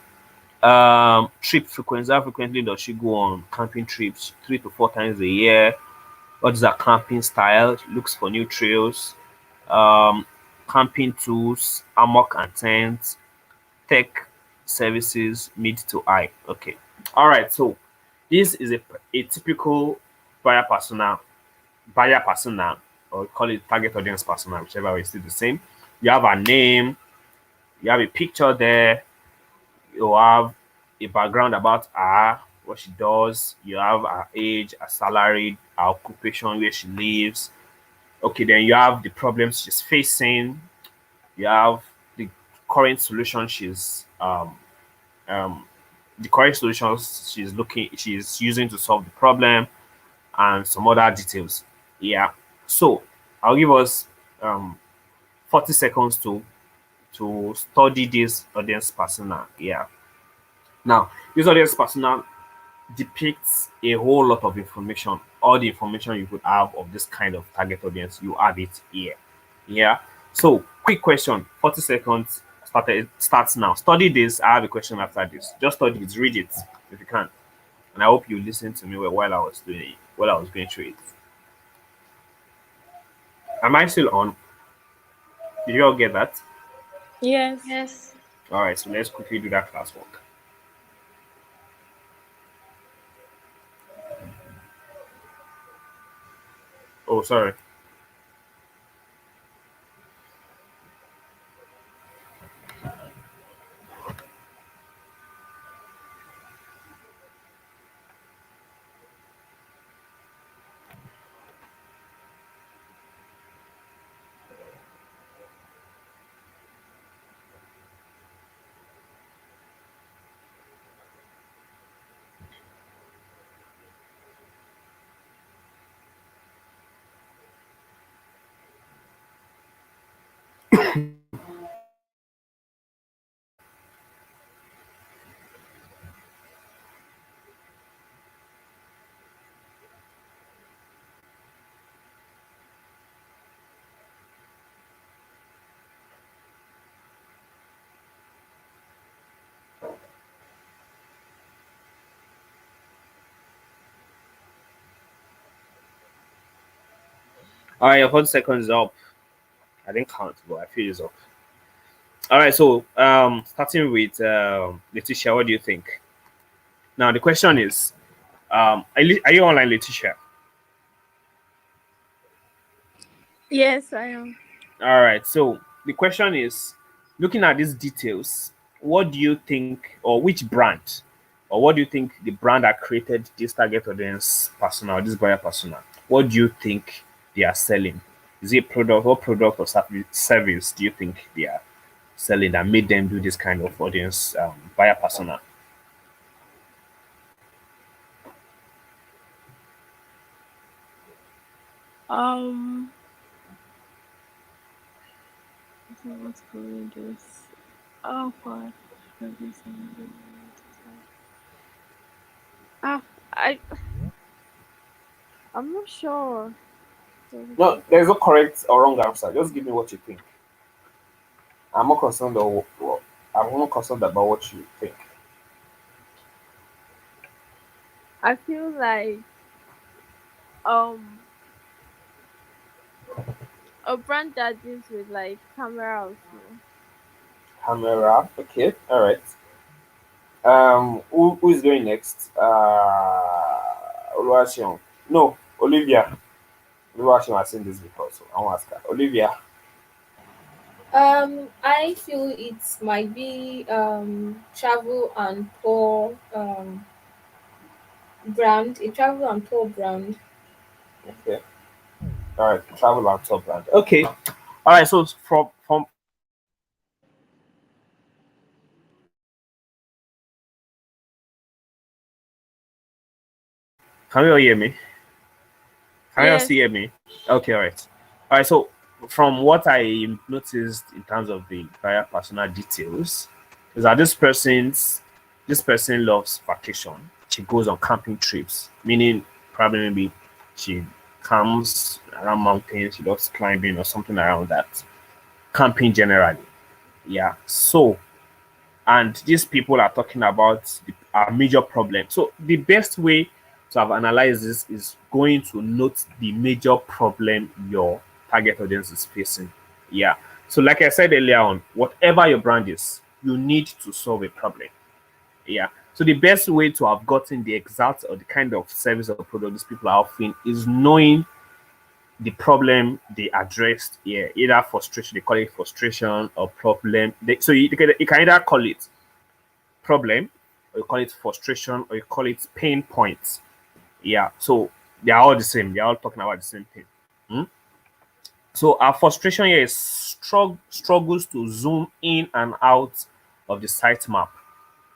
Trip frequency. How frequently does she go on camping trips? 3 to 4 times a year. What is her camping style? She looks for new trails, um, camping tools, hammock and tents, tech services, mid to high. Okay. All right. So this is a typical buyer persona, buyer persona, or call it target audience persona, whichever way is still the same. You have a name, you have a picture there, you have a background about her, what she does, you have her age, her salary, her occupation, where she lives. Okay, then you have the problems she's facing, you have the current solution um the current solutions she's using to solve the problem, and some other details. Yeah. So I'll give us um 40 seconds to study this audience persona. Yeah. Now, this audience persona depicts a whole lot of information. All the information you could have of this kind of target audience, you have it here. Yeah. So, quick question. 40 seconds starts now. Study this. I have a question after this. Just study it. Read it if you can. And I hope you listened to me while I was doing it, while I was going through it. Am I still on? Did you all get that? Yes. Yes. All right. So let's quickly do that classwork. Oh, sorry. All right. Your 40 seconds is up. I didn't count, but I feel it's up. All right. So, starting with Letitia, what do you think? Now, the question is, are you online, Letitia? Yes, I am. All right. So the question is, looking at these details, what do you think, or which brand, or what do you think the brand that created this target audience persona, or this buyer persona, what do you think they are selling? Is it product, what product or service do you think they are selling that made them do this kind of audience via persona? Um, what's calling this? Oh God, ah, I I'm not sure. No, there's no correct or wrong answer. Just give me what you think. I'm more concerned or I'm more concerned about what you think. I feel like um a brand that deals with like camera also. Camera. Okay. All right. Who is going next? Oluwaseun. No, Olivia. Oluwaseun has seen this before, so I want to ask her. Olivia. I feel it might be travel and tour brand, a travel and tour brand. Okay. All right. Travel and top brand. Okay. All right. So from can you all hear me? Can you all Yes, see hear me? Okay. All right. All right. So from what I noticed in terms of the prior personal details, is that this person loves vacation. She goes on camping trips, meaning probably maybe she comes around mountains, she loves climbing or something around that. Camping generally. Yeah. So and these people are talking about a major problem. So the best way to have analyzed this is going to note the major problem your target audience is facing. Yeah. So like I said earlier on, whatever your brand is, you need to solve a problem. Yeah. So the best way to have gotten the exact or the kind of service or product these people are offering is knowing the problem they addressed here, either frustration, they call it frustration or problem. So you can either call it problem, or you call it frustration, or you call it pain points. Yeah, so they are all the same. They are all talking about the same thing. Hmm? So our frustration here is struggles to zoom in and out of the site map.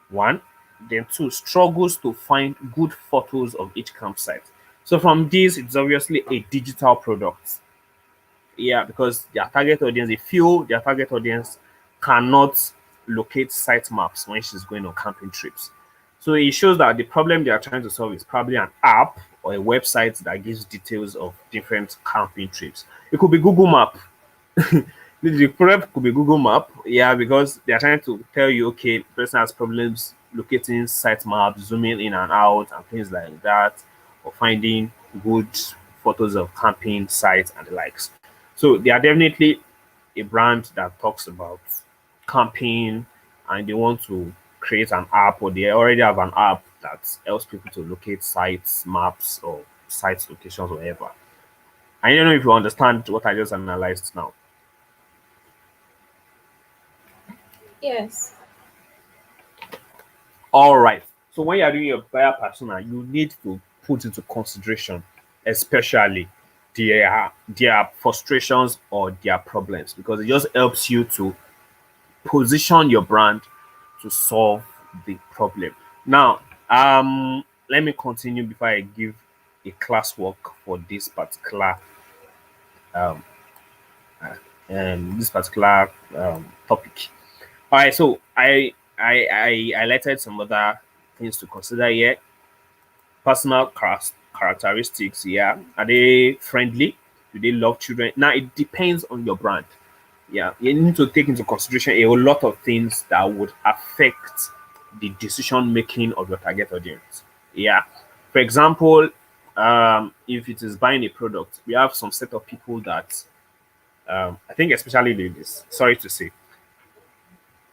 One, then two, struggles to find good photos of each campsite. So from this, it's obviously a digital product. Yeah, because their target audience, they feel their target audience cannot locate site maps when she's going on camping trips. So it shows that the problem they are trying to solve is probably an app or a website that gives details of different camping trips. It could be Google Map. The problem could be Google Map, yeah, because they are trying to tell you, okay, the person has problems locating site maps, zooming in and out, and things like that, or finding good photos of camping sites and the likes. So they are definitely a brand that talks about camping, and they want to create an app, or they already have an app that helps people to locate sites, maps, or site locations, whatever. I don't know if you understand what I just analyzed now. Yes. All right. So when you are doing your buyer persona, you need to put into consideration, especially their frustrations or their problems, because it just helps you to position your brand to solve the problem. Now, let me continue before I give a classwork for um, this particular topic. All right, so I highlighted some other things to consider here. Personal characteristics. Yeah, are they friendly? Do they love children? Now it depends on your brand. Yeah, you need to take into consideration a whole lot of things that would affect the decision making of your target audience. Yeah, for example, if it is buying a product, we have some set of people that I think, especially ladies. Sorry to say,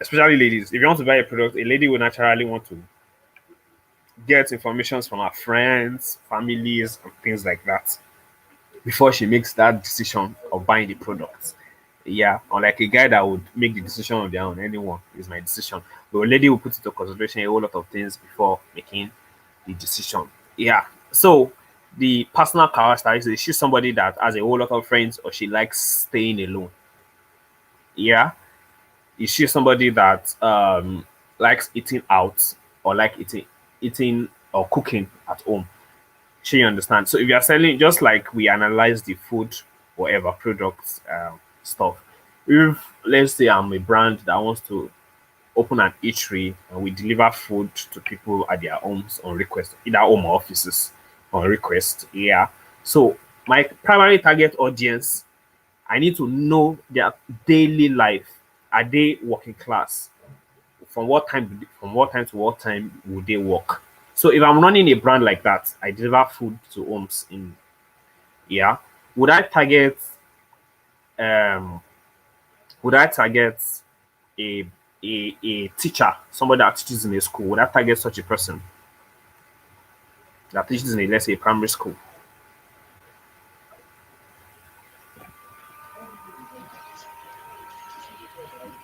especially ladies. If you want to buy a product, a lady will naturally want to get information from her friends, families, and things like that before she makes that decision of buying the product. Yeah, unlike a guy that would make the decision on their own, anyone is my decision. But a lady will put into consideration a whole lot of things before making the decision. Yeah. So the personal characteristics. Is she somebody that has a whole lot of friends, or she likes staying alone? Yeah. Is she somebody that likes eating out, or like eating or cooking at home? She understand. So if you are selling, just like we analyze the food, whatever products, stuff. If let's say I'm a brand that wants to open an eatery and we deliver food to people at their homes on request, either home or offices on request. Yeah. So my primary target audience, I need to know their daily life. Are they working class? From what time to what time would they work? So if I'm running a brand like that, I deliver food to homes in, yeah. Would I target um would I target a a teacher, somebody that teaches in a school? Would I target such a person that teaches in a, let's say, primary school?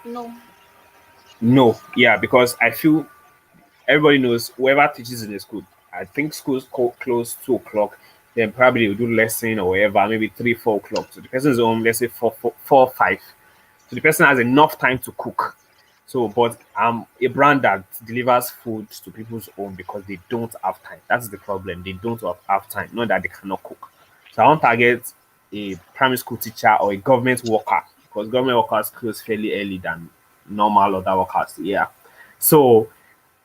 No. No, yeah, because I feel everybody knows whoever teaches in the school. I think schools close 2 o'clock, then probably will do lesson or whatever, maybe 3, 4 o'clock. So the person's home, let's say 4, 5. So the person has enough time to cook. So, but I'm a brand that delivers food to people's home because they don't have time. That's the problem. They don't have time, not that they cannot cook. So I want to target a primary school teacher or a government worker, because government workers close fairly early than normal other workers. Yeah. So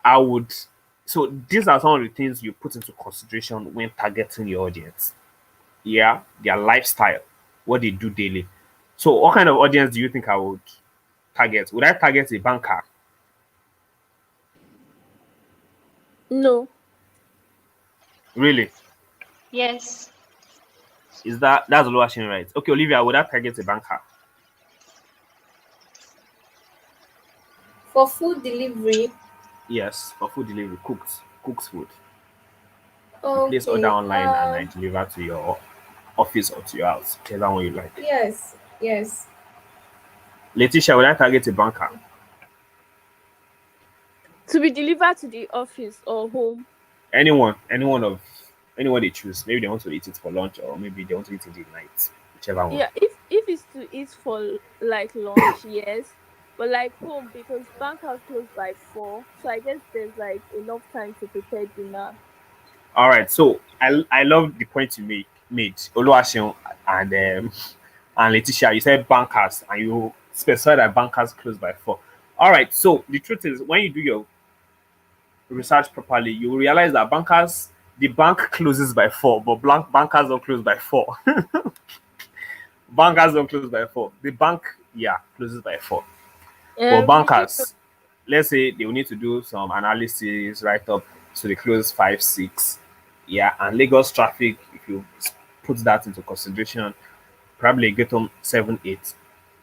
I would. So these are some of the things you put into consideration when targeting your audience. Yeah, their lifestyle, what they do daily. So, what kind of audience do you think I would target? Would I target a banker? No. Really? Yes. Is that's a low action, right? Okay, Olivia, would I target a banker? For food delivery, Yes, for food delivery, cooks food. You place order okay. online and I deliver to your office or to your house, whichever one you like. Yes, yes. Letitia, would I target a banker? To be delivered to the office or home. Anyone they choose. Maybe they want to eat it for lunch, or maybe they want to eat it at night, whichever one. Yeah, if it's to eat for like lunch, yes. But like home, because bank house closed by 4, so I guess there's like enough time to prepare dinner. All right, so I love the point you made Oluwaseun and and Letitia. You said bankers, and you specify that bankers close by 4. All right, so the truth is, when you do your research properly, you realize that the bank closes by 4, but bankers don't close by 4. Bankers don't close by 4. The bank, yeah, closes by 4. But Did you know? bankers, let's say they will need to do some analysis right up, so they close 5, 6. Yeah, and Lagos traffic, if you put that into consideration, probably get home 7, 8.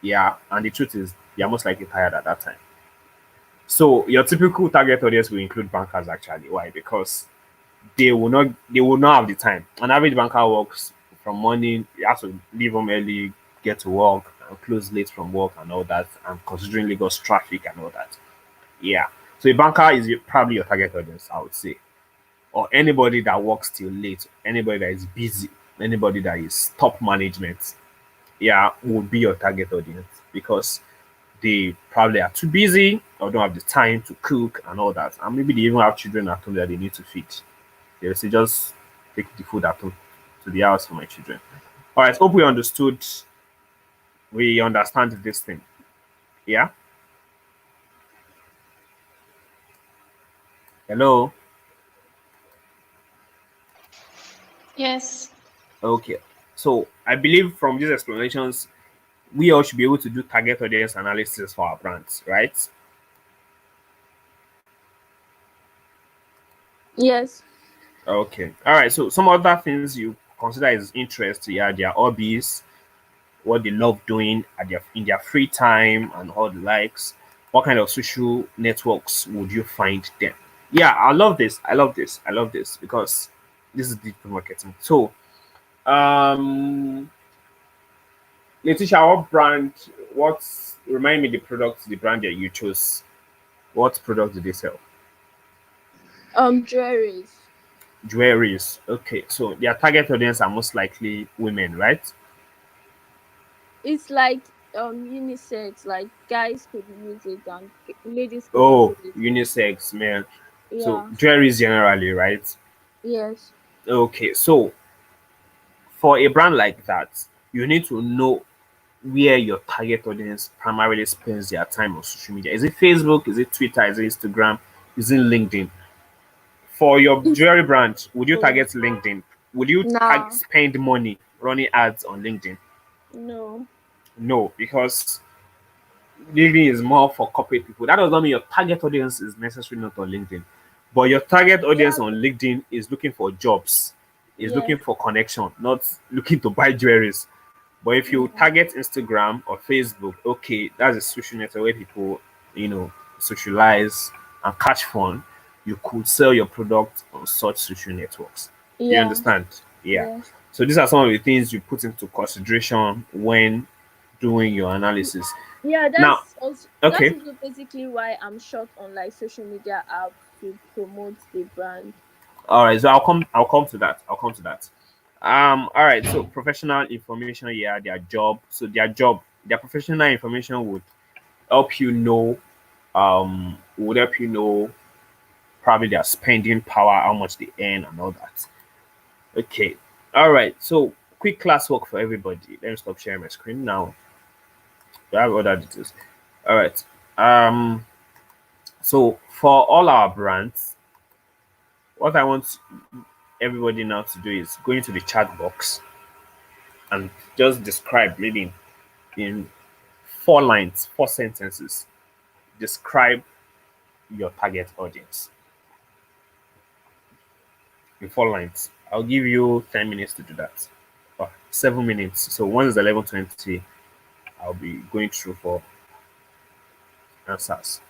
Yeah, and the truth is, you're most likely tired at that time. So your typical target audience will include bankers actually. Why? Because they will not have the time. An average banker works from morning, you have to leave home early, get to work, and close late from work and all that, and considering Lagos traffic and all that. Yeah. So a banker is probably your target audience, I would say. Or anybody that works till late, anybody that is busy, anybody that is top management, yeah, would be your target audience because they probably are too busy or don't have the time to cook and all that. And maybe they even have children at home that they need to feed. They say just take the food at home to the house for my children. All right, hope we understand this thing. Yeah. Hello. Yes. Okay. So I believe from these explanations, we all should be able to do target audience analysis for our brands, right? Yes. Okay. All right. So some other things you consider as interest, yeah, their hobbies, what they love doing at in their free time and all the likes. What kind of social networks would you find them? Yeah, I love this. I love this. I love this because this is digital marketing. So, um, Letitia, what brand? What's remind me the brand that you chose? What product do they sell? Jewelries. Jewelries. Okay, so their target audience are most likely women, right? It's like unisex, like guys could use it and ladies could use Oh, it. unisex, man. So Yeah. jewelries generally, right? Yes. Okay, so for a brand like that, you need to know where your target audience primarily spends their time on social media. Is it Facebook? Is it Twitter? Is it Instagram? Is it LinkedIn? For your It's jewelry brand, would you both. target LinkedIn? Would you Nah. spend money running ads on LinkedIn? No. No, because LinkedIn is more for corporate people. That does not mean your target audience is necessarily not on LinkedIn, but your target Yeah. audience on LinkedIn is looking for jobs, is looking Yes. for connection, not looking to buy jewelries. But if you Yeah. target Instagram or Facebook, okay, that's a social network where people, you know, socialize and catch fun. You could sell your product on such social networks. Do you Yeah. understand? Yeah. Yes. So these are some of the things you put into consideration when doing your analysis. Yeah, Now, that's okay, also basically why I'm short on like social media apps to promote the brand. all right. So I'll come to that. I'll come to that. All right. So professional information, yeah, their job. So their professional information would help you know would help you know probably their spending power, how much they earn, and all that. Okay. All right. So quick classwork for everybody. Let me stop sharing my screen now. Do I have other details? All right. Um. So for all our brands, what I want everybody now to do is go into the chat box and just describe, maybe in 4 lines, 4 sentences, describe your target audience in 4 lines. I'll give you 10 minutes to do that. 7 minutes. So once it's 11:20, I'll be going through for answers.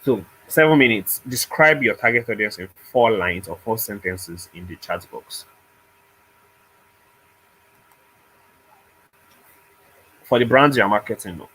So 7 minutes. Describe your target audience in 4 lines or 4 sentences in the chat box. For the brands you're marketing, no.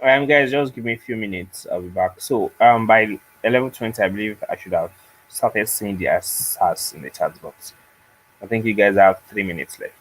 Guys, just give me a few minutes. I'll be back. So, by 11:20, I believe I should have started seeing the answers in the chat box. I think you guys have 3 minutes left.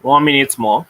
1 minute more.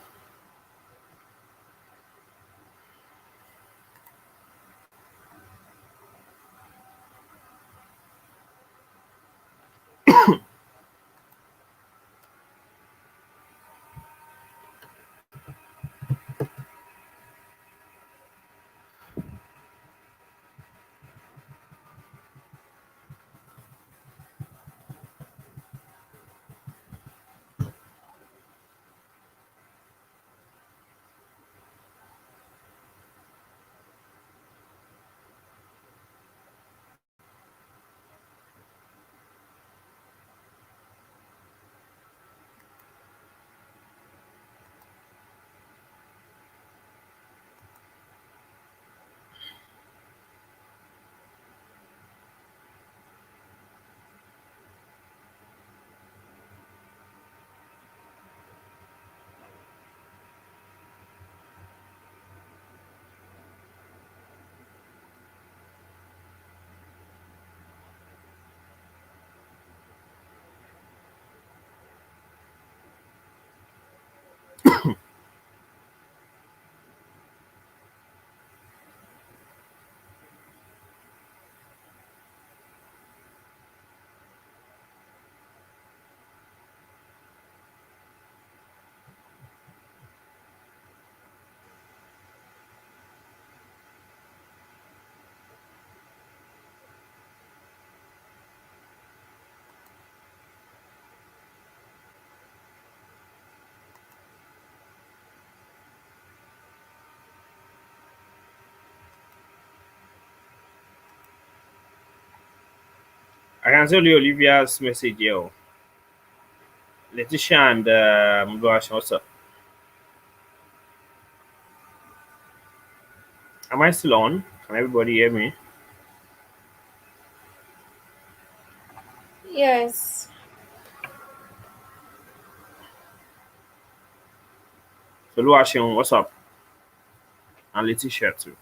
I can tell you Olivia's message here. Oh. Letitia and Mugwash, what's up? Am I still on? Can everybody hear me? Yes. So Luashin, what's up? And Letitia too.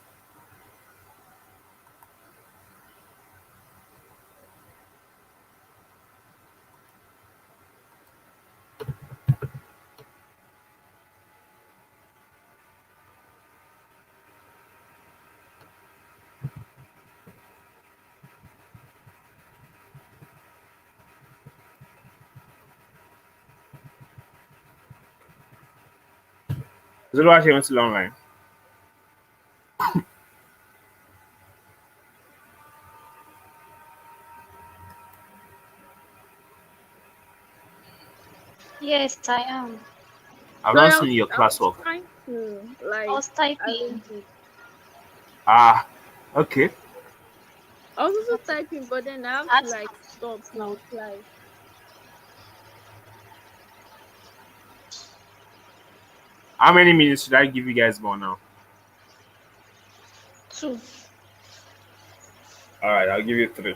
Zulu actually went to online. Yes, I am. I've Sorry, not seen your I was classwork. trying to I like was typing. arrange it. Ah, okay. I was I also had to, typing, but then I have I to had to like complete stop it to now. reply. How many minutes should I give you guys more now? Two. All right, I'll give you three.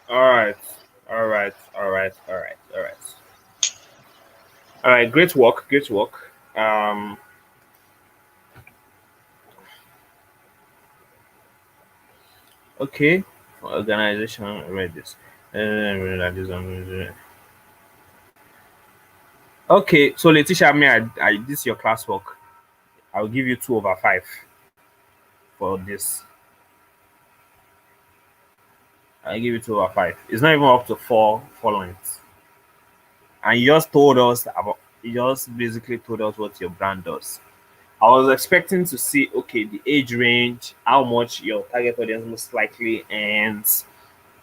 All right, all right, all right, all right, all right, all right. Great work, great work. Okay. Organization. I read this. Okay, so Letitia, this is your classwork. I'll give you 2/5 for this. I'll give you 2/5. It's not even up to four lines. And you just told us about. You just basically told us what your brand does. I was expecting to see, okay, the age range, how much your target audience most likely earns,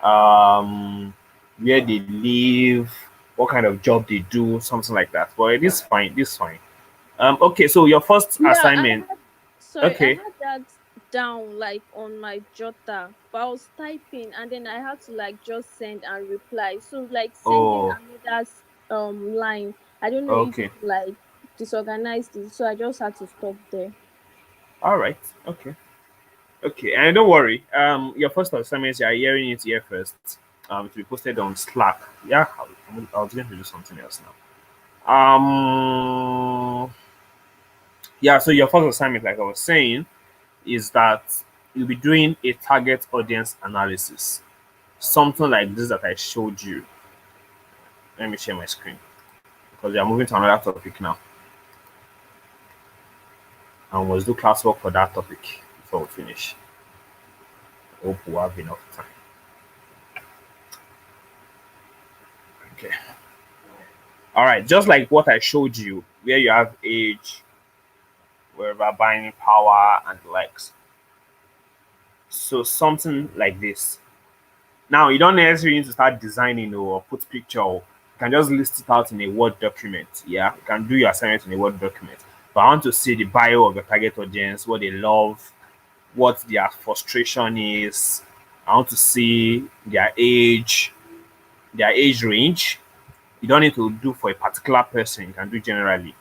um, where they live, what kind of job they do, something like that. But it is fine. This is fine. Okay, so your first Yeah, assignment. sorry, I Okay. had that down like on my jotter, but I was typing and then I had to like just send and reply. So like sending Oh, another line, I don't know if okay. it like disorganized it, so I just had to stop there. All right. Okay. Okay. And don't worry. Your first assignment, you are hearing it here first. To be posted on Slack. Yeah. I was going to do something else now. Yeah. So your first assignment, like I was saying, is that you'll be doing a target audience analysis. Something like this that I showed you. Let me share my screen because we are moving to another topic now. And we must do classwork for that topic before we finish. Hope we have enough time. Okay. All right, just like what I showed you, where you have age, wherever buying power and the likes. So something like this. Now you don't necessarily need to start designing or put picture. Or you can just list it out in a Word document. Yeah, you can do your assignment in a Word document. But I want to see the bio of your target audience, what they love, what their frustration is. I want to see their age range. You don't need to do for a particular person. You can do generally.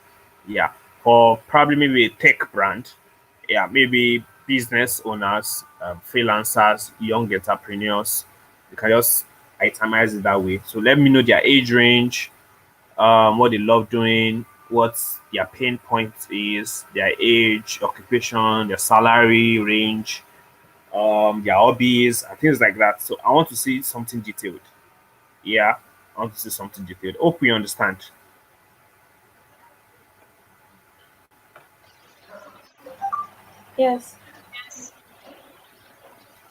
Yeah, for probably maybe a tech brand. Yeah, maybe business owners, freelancers, young entrepreneurs. You can just itemize it that way. So let me know their age range, what they love doing, what their pain point is, their age, occupation, their salary range, their hobbies, and things like that. So I want to see something detailed. Yeah, I want to see something detailed. Hope you understand. Yes.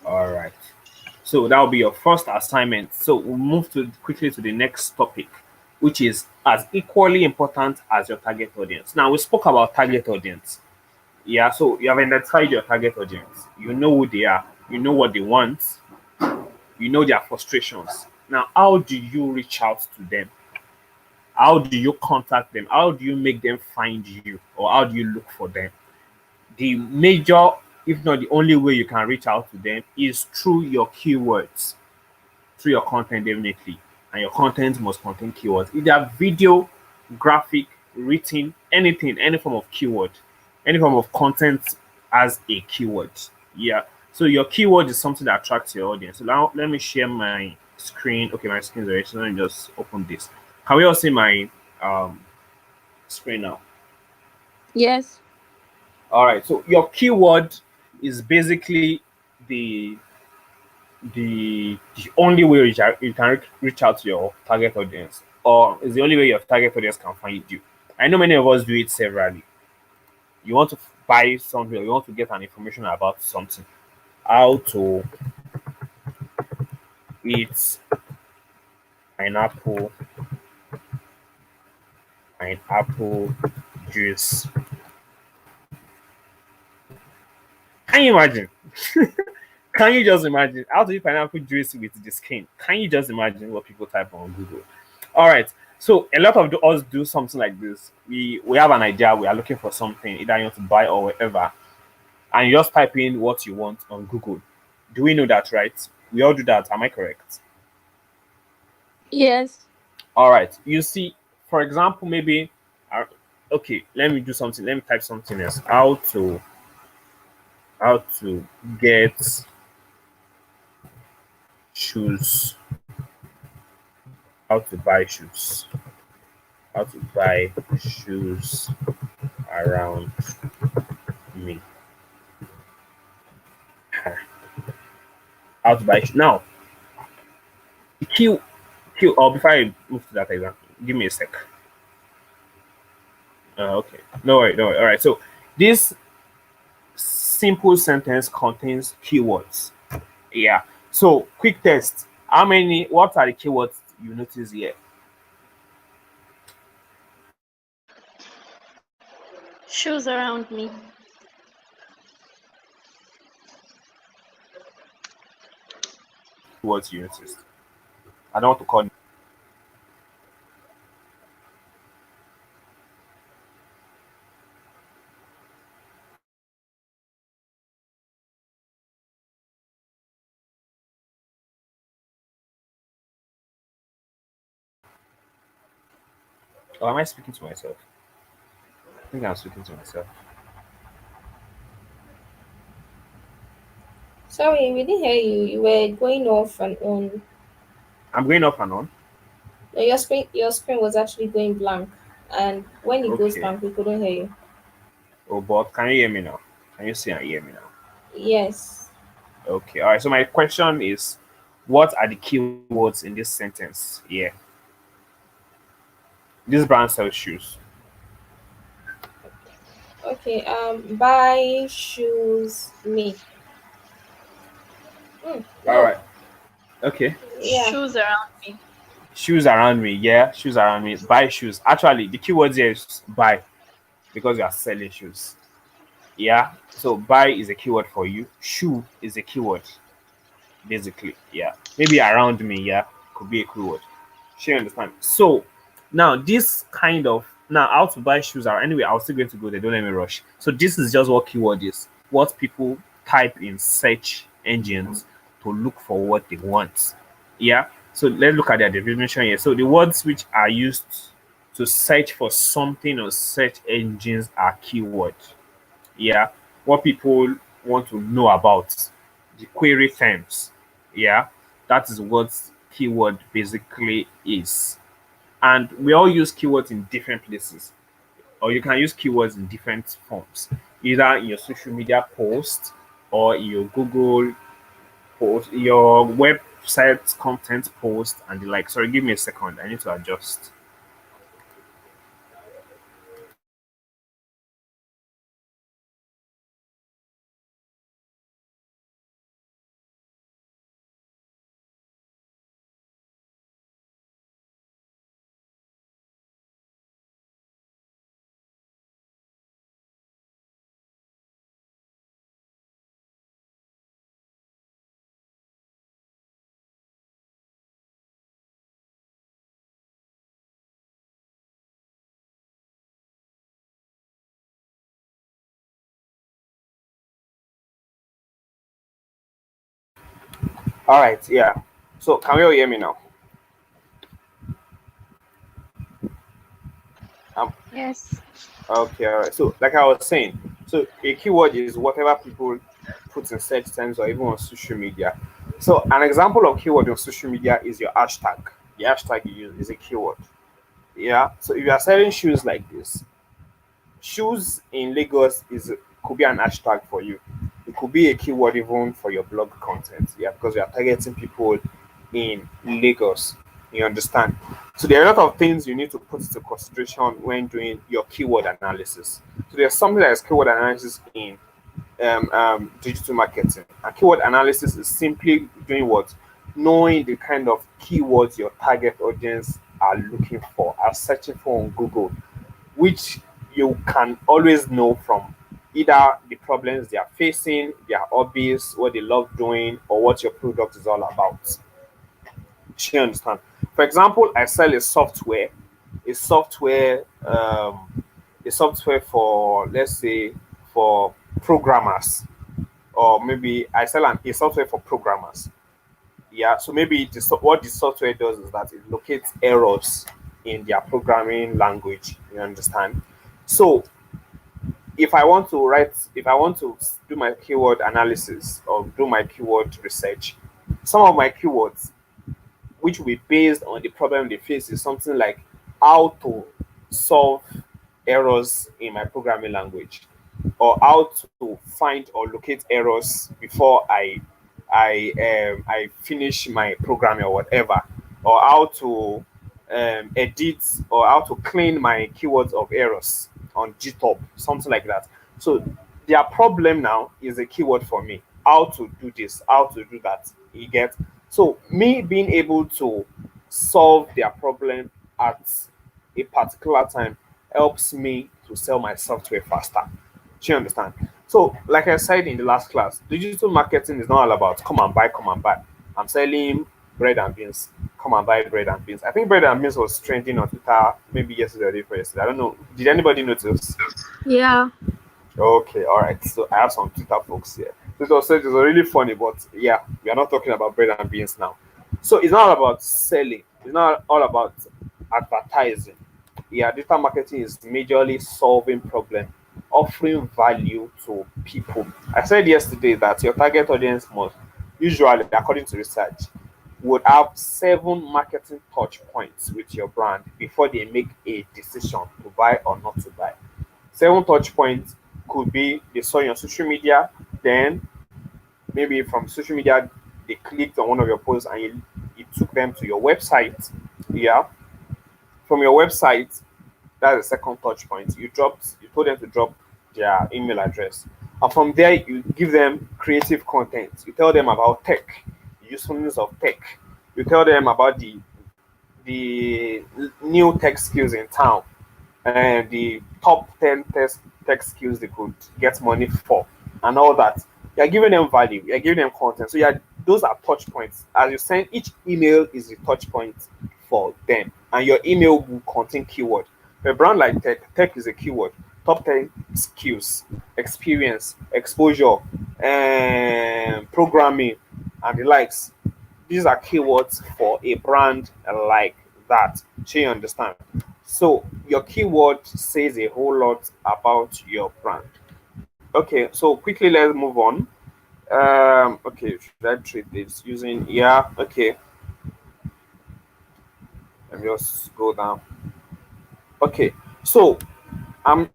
All right. So that will be your first assignment. So we'll move to quickly to the next topic, which is as equally important as your target audience. Now we spoke about target audience. Yeah, so you have identified your target audience. You know who they are. You know what they want. You know their frustrations. Now, how do you reach out to them? How do you contact them? How do you make them find you? Or how do you look for them? The major, if not the only way you can reach out to them is through your keywords, through your content definitely. And your content must contain keywords. Either video, graphic, written, anything, any form of keyword, any form of content as a keyword. Yeah. So your keyword is something that attracts your audience. So now let me share my screen. Okay, my screen is already. So let me just open this. Can we all see my um screen now? Yes. All right. So your keyword is basically the the only way you can reach out to your target audience, or is the only way your target audience can find you. I know many of us do it severally. You want to buy something, or you want to get an information about something, how to eat pineapple pineapple juice. Can you imagine? Can you just imagine how to eat pineapple juice with the skin? Can you just imagine what people type on Google? All right. So a lot of us do something like this. We have an idea. We are looking for something, either you want to buy or whatever, and you just type in what you want on Google. Do we know that, right? We all do that. Am I correct? Yes. All right. You see, for example, maybe, uh, okay, let me do something. Let me type something else. How to get shoes. How to buy shoes. How to buy shoes around me. How to buy shoes. Now, Q, Q, or before I move to that example, give me a sec. Okay. No worry, no worry. All right. So, this simple sentence contains keywords. Yeah. So, quick test. What are the keywords you notice here? Shoes around me. Keywords you noticed. I don't want to call it. Or am I speaking to myself? I think I'm speaking to myself. Sorry, we didn't hear you. You were going off and on. I'm going up and on. No, your screen was actually going blank, and when it goes Okay. blank, we couldn't hear you. Oh, but can you hear me now? Can you see and hear me now? Yes. Okay. All right. So, my question is, what are the keywords in this sentence? Yeah. This brand sells shoes. Okay. Buy shoes me. All No. right. Okay. Yeah. Shoes around me. Shoes around me, yeah, shoes around me. Buy shoes. Actually, the keywords here is buy because you are selling shoes. Yeah. So buy is a keyword for you. Shoe is a keyword, basically. Yeah. Maybe around me, yeah, could be a keyword. Sure, you understand. So now this kind of now how to buy shoes are anyway, I was still going to go there. Don't let me rush. So this is just what keyword is. What people type in search engines to look for what they want. Yeah. So let's look at their definition here. So the words which are used to search for something on search engines are keyword. Yeah. What people want to know about the query terms. Yeah. That is what keyword basically is. And we all use keywords in different places, or you can use keywords in different forms, either in your social media post or in your Google post, your website content post, and the like. Sorry, give me a second. I need to adjust. All right, yeah. So can you all hear me now? Um, Yes. okay, all right. So like I was saying, so a keyword is whatever people put in search terms or even on social media. So an example of keyword on social media is your hashtag. The hashtag you use is a keyword. Yeah. So if you are selling shoes like this, shoes in Lagos is could be an hashtag for you. It could be a keyword even for your blog content. Yeah, because you are targeting people in Lagos. You understand? So there are a lot of things you need to put into consideration when doing your keyword analysis. So there's something that is keyword analysis in digital marketing. And keyword analysis is simply doing what? Knowing the kind of keywords your target audience are looking for, are searching for on Google, which you can always know from either the problems they are facing, their hobbies, what they love doing, or what your product is all about. You understand? For example, I sell a software, a software for, let's say, for programmers, or maybe I sell a software for programmers. Yeah, so maybe what the software does is that it locates errors in their programming language. You understand? So if I want to do my keyword analysis or do my keyword research, some of my keywords which will be based on the problem they face is something like how to solve errors in my programming language, or how to find or locate errors before I finish my programming or whatever, or how to edit or how to clean my keywords of errors on GitHub, something like that. So their problem now is a keyword for me. How to do this, how to do that. You get? So me being able to solve their problem at a particular time helps me to sell my software faster. Do you understand? So, like I said in the last class, digital marketing is not all about come and buy, come and buy. I'm selling bread and beans. Come and buy bread and beans. I think bread and beans was trending on Twitter maybe yesterday or the day before yesterday. I don't know. Did anybody notice? Yeah. Okay, all right. So I have some Twitter folks here. It was really funny, but yeah, we are not talking about bread and beans now. So it's not all about selling. It's not all about advertising. Yeah, digital marketing is majorly solving problem, offering value to people. I said yesterday that your target audience must usually, according to research, would have 7 marketing touch points with your brand before they make a decision to buy or not to buy. 7 touch points could be they saw you on social media, then maybe from social media they clicked on one of your posts and it took them to your website. Yeah, from your website, that's the second touch point. You told them to drop their email address, and from there you give them creative content. You tell them about tech, the usefulness of tech. You tell them about the new tech skills in town, and the top 10 tech skills they could get money for, and all that. You're giving them value, you're giving them content. So, yeah, those are touch points. As you send, each email is the touch point for them, and your email will contain keyword. For a brand like tech is a keyword. Top 10 skills, experience, exposure, and programming, and the likes. These are keywords for a brand like that. So you understand. So your keyword says a whole lot about your brand. Okay, so quickly let's move on. Okay, should I treat this using, yeah, okay. Let me just go down. Okay, so um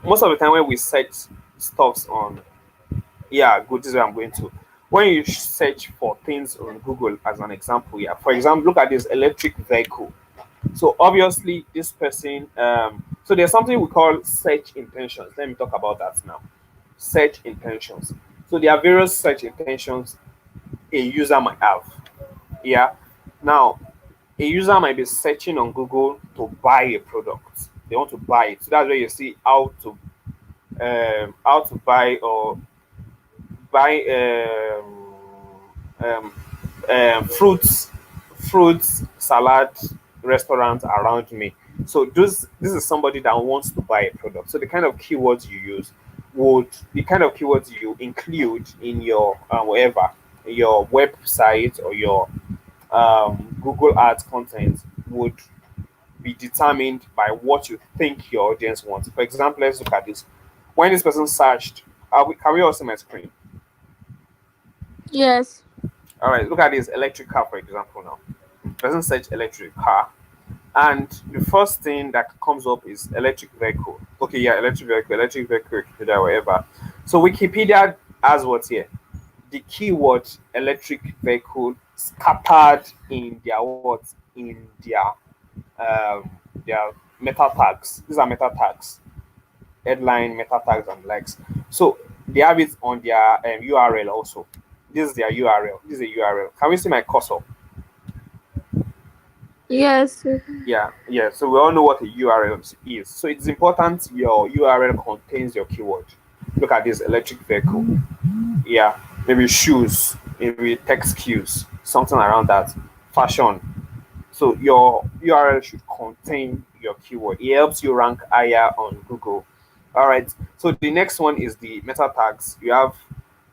most of the time when we search stuffs on, yeah, good, this is where I'm going to. When you search for things on Google, as an example, yeah, for example, look at this electric vehicle. So obviously, this person, so there's something we call search intentions. Let me talk about that now. Search intentions. So there are various search intentions a user might have. Yeah. Now, a user might be searching on Google to buy a product. They want to buy it. So that's where you see how to buy, or buy um, fruits salad restaurant around me. So this is somebody that wants to buy a product. So the kind of keywords you use would the kind of keywords you include in your whatever, your website or your Google Ads content would be determined by what you think your audience wants. For example, let's look at this. When this person searched, can we all see my screen? Yes. All right, look at this electric car, for example. Now, person search electric car, and the first thing that comes up is electric vehicle. Okay, yeah, electric vehicle, Wikipedia, whatever. So Wikipedia has what here? The keyword electric vehicle scattered in their what? In their meta tags. These are meta tags, headline, meta tags, and likes. So they have it on their URL also. This is their URL. This is a URL. Can we see my cursor? Yes. Yeah, yeah. So we all know what a URL is. So it's important your URL contains your keyword. Look at this electric vehicle. Yeah, maybe shoes, maybe tech skills, something around that. Fashion. So your URL should contain your keyword. It helps you rank higher on Google. All right. So the next one is the meta tags. You have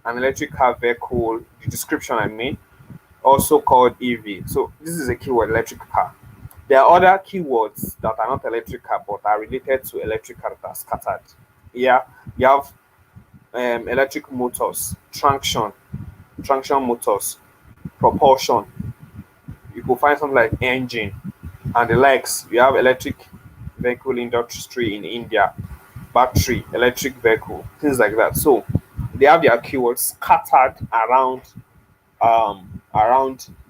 an electric car vehicle, the description I mean, also called EV. So this is a keyword electric car. There are other keywords that are not electric car but are related to electric car that are scattered. Yeah, you have electric motors, traction motors, propulsion. You could find something like engine and the likes. You have electric vehicle industry in India, battery, electric vehicle, things like that. So they have their keywords scattered around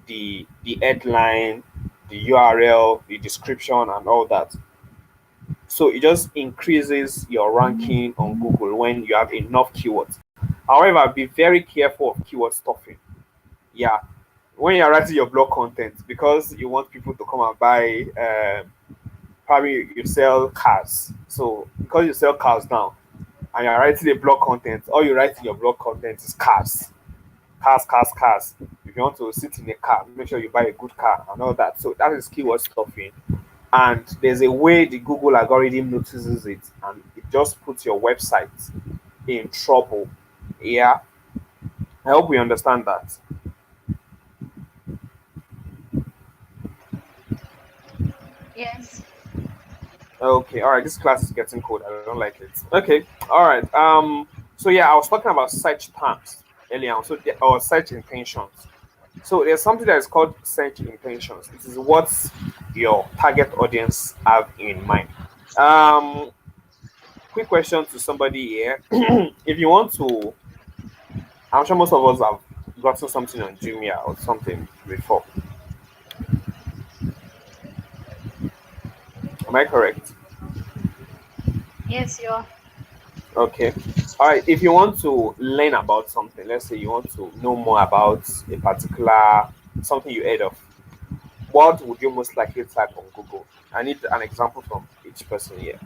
the headline, the URL, the description, and all that. So it just increases your ranking on Google when you have enough keywords. However, be very careful of keyword stuffing. Yeah, when you're writing your blog content, because you want people to come and buy, probably you sell cars. So because you sell cars now, and you're writing a blog content, all you write in your blog content is cars, cars. If you want to sit in a car, make sure you buy a good car and all that. So that is keyword stuffing. And there's a way the Google algorithm notices it, and it just puts your website in trouble. Yeah, I hope we understand that. Yes. Okay, all right. This class is getting cold. I don't like it. Okay, all right. So yeah, I was talking about search terms earlier on. So or search intentions. So there's something that is called search intentions. This is what your target audience have in mind. Um, quick question to somebody here: if you want to, I'm sure most of us have gotten something on Jumia or something before. Am I correct? Yes, you are. Okay. All right. If you want to learn about something, let's say you want to know more about a particular something you heard of, what would you most likely type on Google? I need an example from each person here.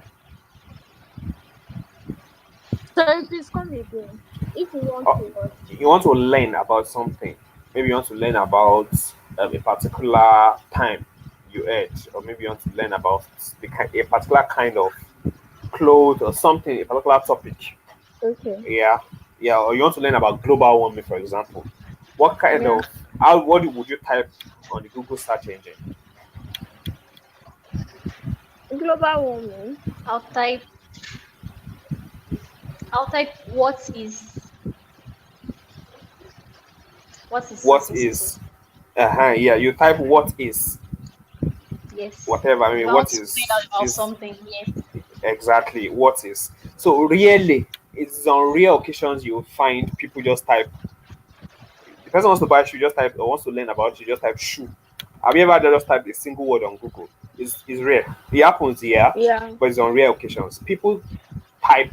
Sorry, please come again. If you want Oh, to what? you want to learn about something. Maybe you want to learn about a particular time you ate, or maybe you want to learn about a particular kind of clothes or something, a particular topic. Okay. Yeah, yeah, or you want to learn about global warming, for example. What kind Yeah. of how what would you type on the Google search engine? Global warming. I'll type I'll type what is so What so so so. is yeah, you type what is Yes. whatever. I If mean, I want what to find out about is something, yes. exactly what is. So really, it's on rare occasions you find people just type. The person wants to buy shoe, just type, or wants to learn about shoe, just type shoe. Have you ever just typed a single word on Google? It's rare. It happens, yeah, Yeah. but it's on rare occasions. People type.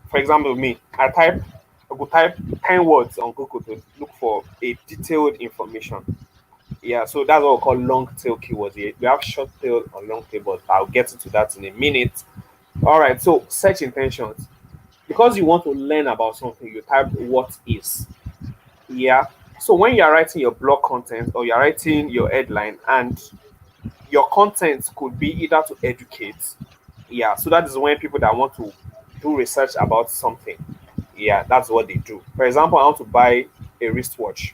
For example, me, I could type 10 words on Google to look for a detailed information. Yeah, so that's what we call long tail keywords. Yeah, we have short tail and long tail, but I'll get into that in a minute. All right, so search intentions. Because you want to learn about something, you type what is. Yeah. So when you're writing your blog content or you're writing your headline and your content could be either to educate, yeah. So that is when people that want to do research about something, yeah, that's what they do. For example, I want to buy a wristwatch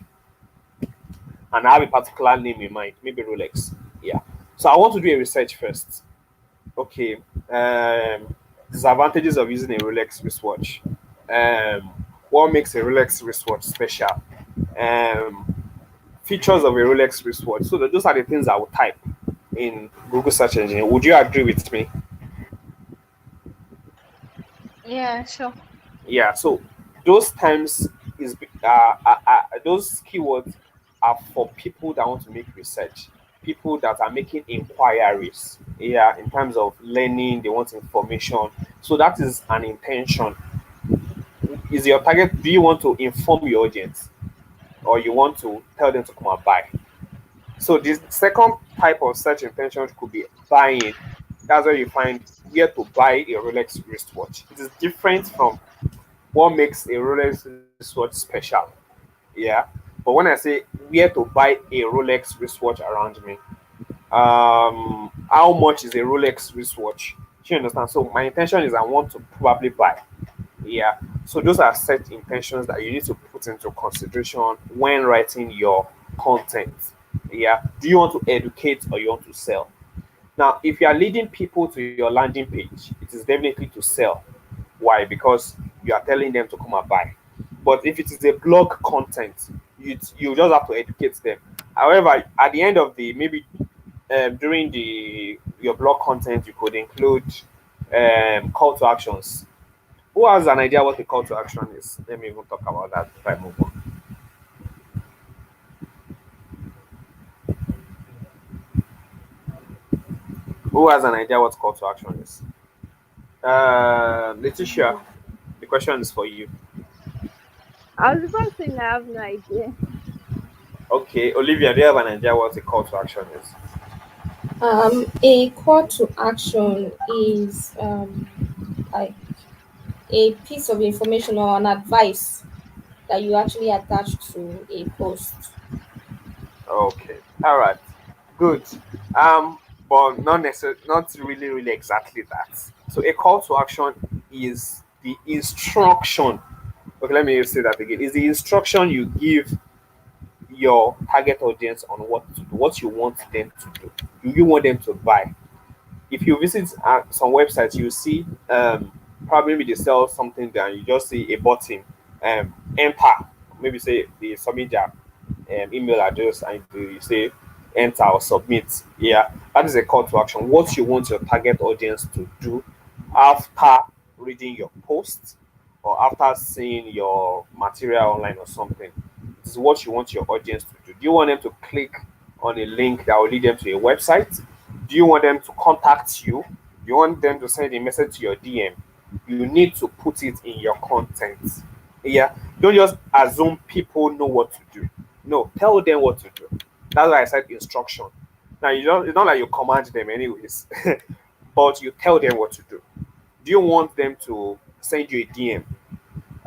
and I have a particular name in mind, maybe Rolex. Yeah. So I want to do a research first. Okay. Disadvantages of using a Rolex wristwatch. Um, what makes a Rolex wristwatch special? Um, Features of a Rolex wristwatch. So those are the things I would type in Google search engine. Would you agree with me? Yeah, sure. Yeah. So those times is those keywords are for people that want to make research, people that are making inquiries. Yeah, in terms of learning, they want information. So that is an intention. Is your target? Do you want to inform your audience, or you want to tell them to come and buy? So this second type of search intention could be buying. That's where you find where to buy a Rolex wristwatch. It is different from what makes a Rolex wristwatch special. Yeah. But when I say where to buy a Rolex wristwatch around me, how much is a Rolex wristwatch? Do you understand? So my intention is I want to probably buy. Yeah. So those are set intentions that you need to put into consideration when writing your content. Yeah. Do you want to educate or you want to sell? Now, if you are leading people to your landing page, it is definitely to sell. Why? Because you are telling them to come and buy. But if it is a blog content, you just have to educate them. However, at the end of the maybe during the your blog content, you could include call to actions. Who has an idea what a call to action is? Let me even talk about that if I move on. Who has an idea what call to action is? Letitia, the question is for you. I was about saying I have no idea. Okay, Olivia, do you have an idea what a call to action is? A call to action is like a piece of information or an advice that you actually attach to a post. Okay, all right, good. But not really, really exactly that. So a call to action is the instruction. Okay, let me say that again. Is the instruction you give your target audience on what to do, what you want them to do. Do you want them to buy? If you visit some websites, you see probably maybe they sell something there, and you just see a button, enter, maybe say the submit their email address, and you say enter or submit. Yeah, that is a call to action. What you want your target audience to do after reading your post or after seeing your material online or something. This is what you want your audience to do. Do you want them to click on a link that will lead them to a website? Do you want them to contact you? Do you want them to send a message to your DM? You need to put it in your content. Yeah. Don't just assume people know what to do. No, tell them what to do. That's why I said instruction. Now you don't, it's not like you command them anyways, but you tell them what to do. Do you want them to send you a DM?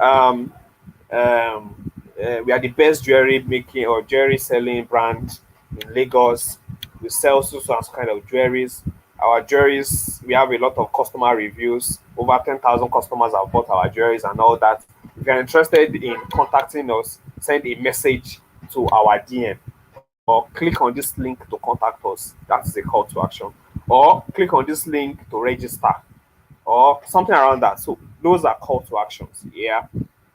Um, we are the best jewelry making or jewelry selling brand in Lagos. We sell so kind of jewelries. Our jewelries, we have a lot of customer reviews. Over 10,000 customers have bought our jewelries and all that. If you're interested in contacting us, send a message to our DM or click on this link to contact us. That is a call to action. Or click on this link to register or something around that. So those are call to actions. Yeah,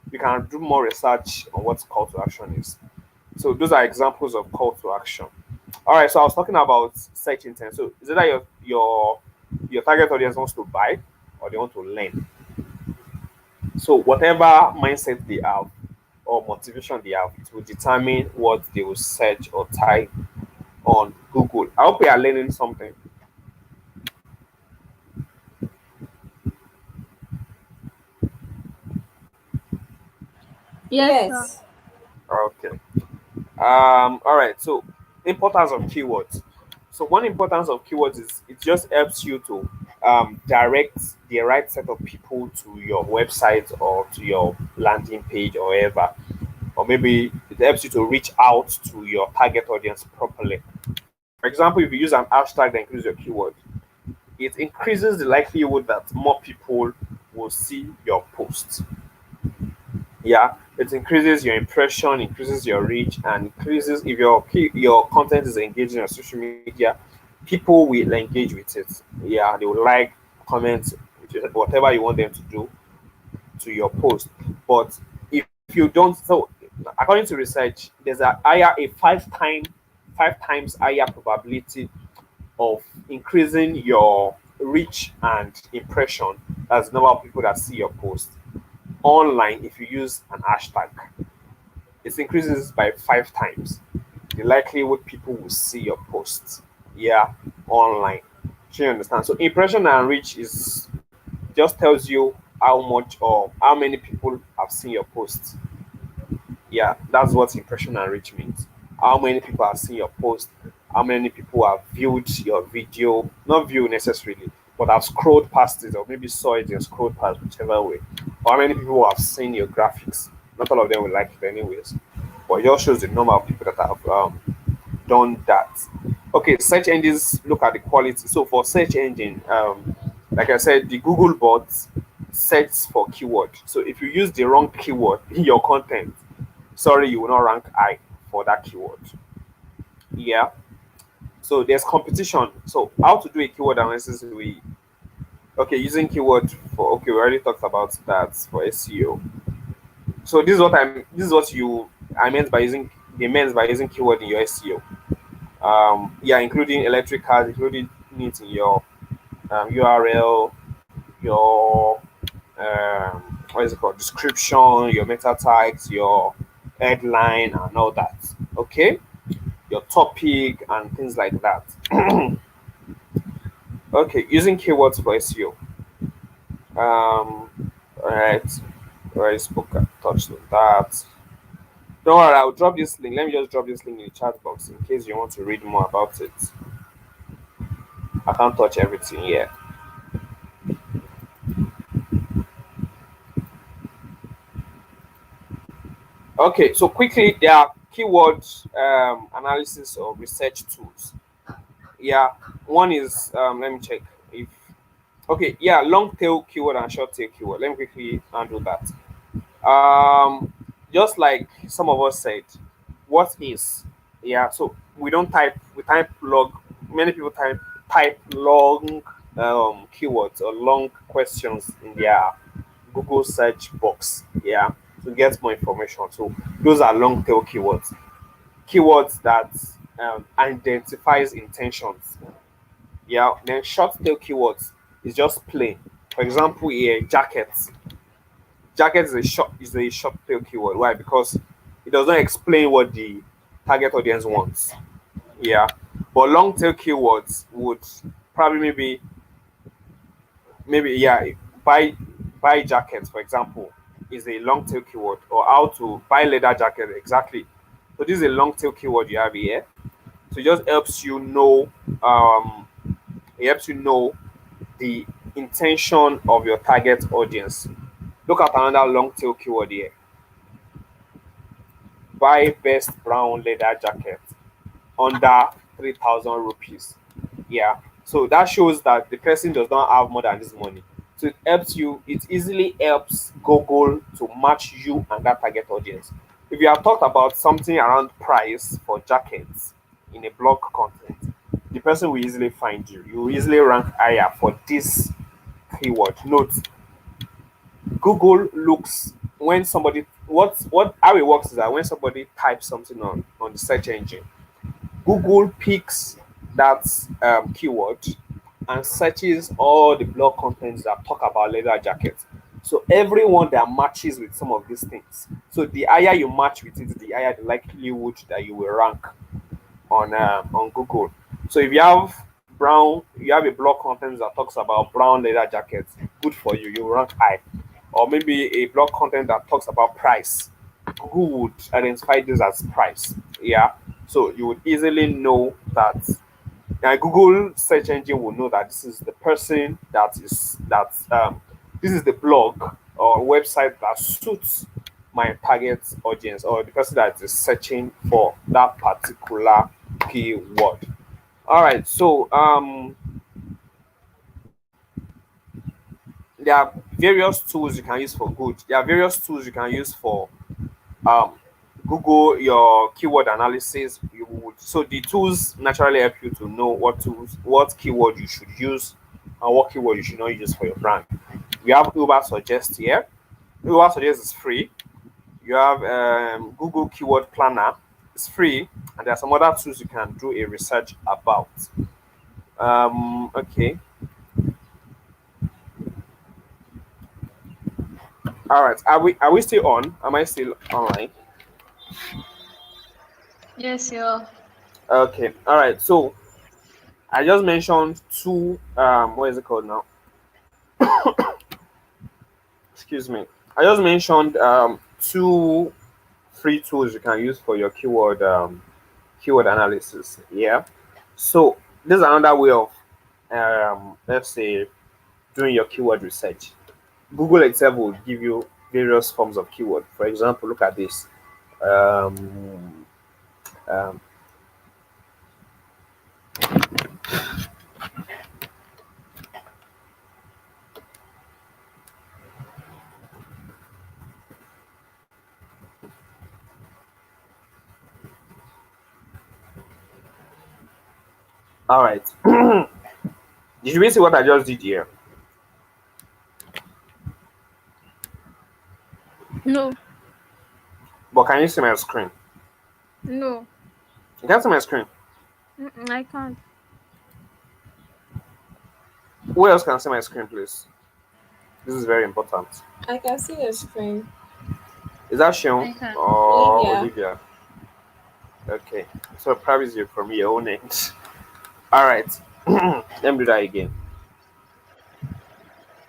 you can do more research on what call to action is. So those are examples of call to action. All right. So I was talking about search intent. So is it that your target audience wants to buy or they want to learn? So whatever mindset they have or motivation they have, it will determine what they will search or type on Google. I hope we are learning something. Yes, sir. Yes. Okay. All right. So importance of keywords. So one importance of keywords is it just helps you to direct the right set of people to your website or to your landing page or wherever. Or maybe it helps you to reach out to your target audience properly. For example, if you use an hashtag that includes your keyword, it increases the likelihood that more people will see your post. Yeah, it increases your impression, increases your reach, and increases if your content is engaging on social media, people will engage with it. Yeah, they will like, comment, whatever you want them to do to your post. But if you don't, so according to research, there's five times higher probability of increasing your reach and impression as the number of people that see your post online if you use an hashtag. It increases by 5 times the likelihood people will see your posts. Yeah, online. Do you understand? So impression and reach is just tells you how much or how many people have seen your posts. Yeah, that's what impression and reach means. How many people have seen your post? How many people have viewed your video? Not view necessarily, but have scrolled past it or maybe saw it and scrolled past, whichever way. Or how many people have seen your graphics? Not all of them will like it anyways, but it just shows the number of people that have done that. Okay, search engines look at the quality. So for search engine, like I said, the Google bot sets for keyword. So if you use the wrong keyword in your content, sorry, you will not rank high for that keyword. Yeah. So there's competition. So how to do a keyword analysis? We okay using keyword for okay. We already talked about that for SEO. So this is what you I meant by using they meant by using keyword in your SEO. Yeah, including electric cars, including it in your URL, your what is it called description, your meta tags, your headline, and all that. Okay, your topic and things like that. Okay, using keywords for SEO. All right, I spoke, touched on that. Don't worry, I'll drop this link. Let me just drop this link in the chat box in case you want to read more about it. I can't touch everything yet. Okay, so quickly, there are keyword analysis or research tools. Yeah, one is let me check if okay, yeah, long tail keyword and short tail keyword. Let me quickly handle that. Um, just like some of us said, what is yeah? So we don't type. We type long. Many people type long keywords or long questions in their Google search box. Yeah, to get more information. So those are long tail keywords. Keywords that identifies intentions. Yeah. Then short tail keywords is just plain. For example, here jackets. Jacket is a short tail keyword. Why? Because it does not explain what the target audience wants. Yeah. But long tail keywords would probably maybe yeah, buy jackets, for example, is a long tail keyword, or how to buy leather jacket exactly. So this is a long tail keyword you have here. So it just helps you know, um, it helps you know the intention of your target audience. Look at another long tail keyword here. Buy best brown leather jacket under 3,000 rupees. Yeah. So that shows that the person does not have more than this money. So it helps you, it easily helps Google to match you and that target audience. If you have talked about something around price for jackets in a blog content, the person will easily find you. You will easily rank higher for this keyword. Note, Google looks when somebody what how it works is that when somebody types something on the search engine, Google picks that keyword and searches all the blog contents that talk about leather jackets. So everyone that matches with some of these things. So the higher you match with it, the higher the likelihood that you will rank on Google. So if you have a blog content that talks about brown leather jackets, good for you. You rank high. Or maybe a blog content that talks about price. Google would identify this as price. Yeah. So you would easily know that Google search engine will know that this is the person this is the blog or website that suits my target audience or the person that is searching for that particular keyword. All right, so there are various tools you can use for good. There are various tools you can use for um Google your keyword analysis. You would so the tools naturally help you to know what keyword you should use and what keyword you should not use for your brand. We have Uber Suggest here. Uber Suggest is free. You have Google Keyword Planner. It's free, and there are some other tools you can do a research about. Okay. All right. Are we still on? Am I still online? Yes, yeah. Okay. All right. So I just mentioned two. What is it called now? Excuse me. I just mentioned two free tools you can use for your keyword analysis. Yeah. So this is another way of let's say doing your keyword research. Google itself will give you various forms of keyword. For example, look at this. Um, um, all right. Did you see what I just did here? No, But can you see my screen? no, You can see my screen. I can't. Who else can see my screen, please? This is very important. I can see your screen. Is that Sean I can. or Olivia. Olivia? Okay. So privacy from your own end. All right. Let me do that again.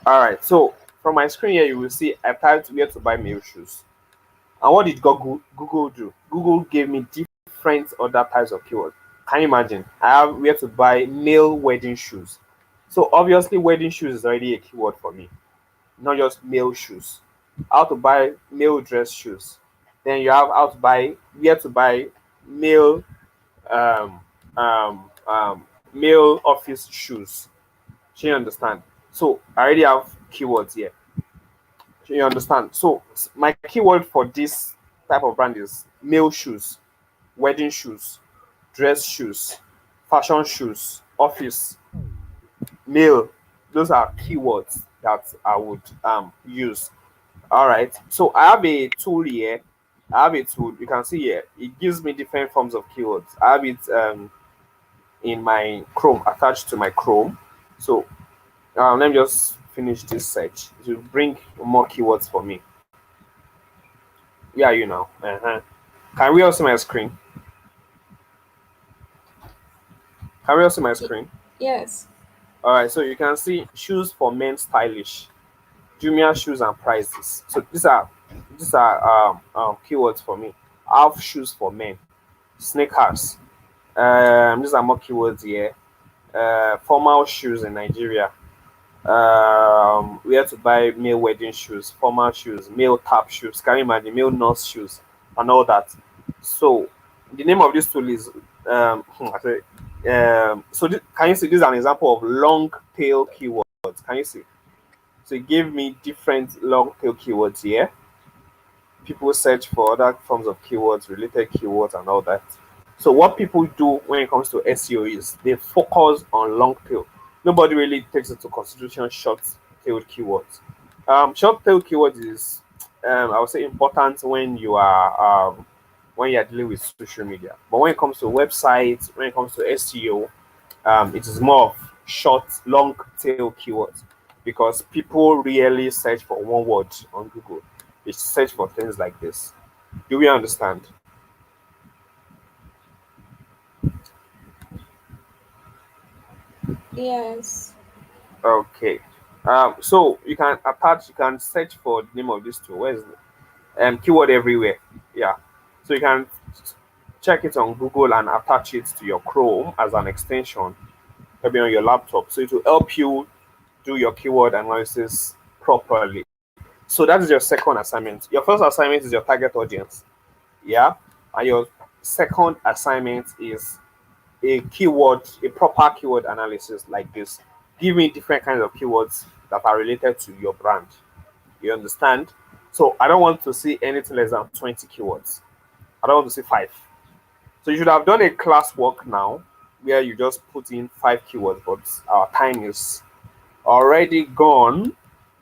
All right. So from my screen here, you will see I typed where to buy male shoes. And what did Google do? Google gave me different other types of keywords. Can you imagine? I have where to buy male wedding shoes. So obviously, wedding shoes is already a keyword for me, not just male shoes. How to buy male dress shoes. Then you have how to buy where to buy male um, male office shoes. Do you understand? So I already have keywords here. Do you understand? So my keyword for this type of brand is male shoes, wedding shoes, dress shoes, fashion shoes, office, male. Those are keywords that I would use. All right. So I have a tool here. I have a tool. You can see here. It gives me different forms of keywords. I have it in my Chrome attached to my Chrome. So let me just finish this search. It will bring more keywords for me. Where are you now? Can we all see my screen? Can we all see my screen? Yes. All right. So you can see shoes for men stylish. Jumia shoes and prices. So these are keywords for me. I have shoes for men, sneakers, These are more keywords here. Formal shoes in Nigeria. Where to buy male wedding shoes, formal shoes, male tap shoes, can you imagine male nurse shoes and all that. So the name of this tool is I say, can you see this is an example of long tail keywords? Can you see? So it gave me different long tail keywords here. People search for other forms of keywords, related keywords, and all that. So what people do when it comes to SEO is they focus on long tail. Nobody really takes into consideration short-tailed keywords. Short-tailed keywords is, I would say, important when you are dealing with social media. But when it comes to websites, when it comes to SEO, it is more of short, long tail keywords because people really search for one word on Google. They search for things like this. Do we understand? Yes. Okay. So you can search for the name of this tool. Where is it? Keyword everywhere. Yeah. So you can check it on Google and attach it to your Chrome as an extension, maybe on your laptop. So it will help you do your keyword analysis properly. So that is your second assignment. Your first assignment is your target audience. Yeah. And your second assignment is a proper keyword analysis like this. Give me different kinds of keywords that are related to your brand. You understand? So I don't want to see anything less than 20 keywords. I don't want to see five. So you should have done a classwork now where you just put in five keywords, but our time is already gone.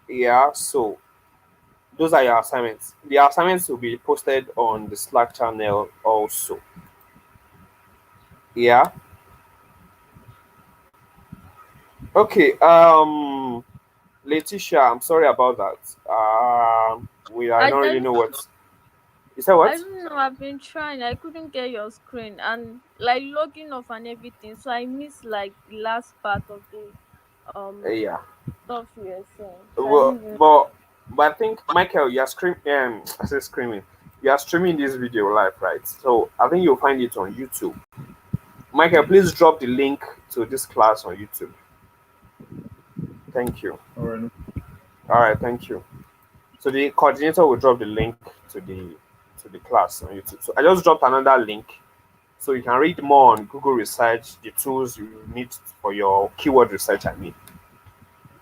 Yeah, so those are your assignments. The assignments will be posted on the Slack channel also. Yeah. Okay. Letitia, I'm sorry about that. I I don't really don't know what you said. I What? don't know. I've been trying. I couldn't get your screen and like logging off and everything. So I missed like the last part of the um Yeah. stuff you were saying. So I Well, didn't even. but I think Michael, you're screaming. I say screaming. You are streaming this video live, right? So I think you'll find it on YouTube. Michael, please drop the link to this class on YouTube. Thank you. All right. All right, thank you. So the coordinator will drop the link to the class on YouTube. So I just dropped another link so you can read more on Google research, the tools you need for your keyword research. I mean,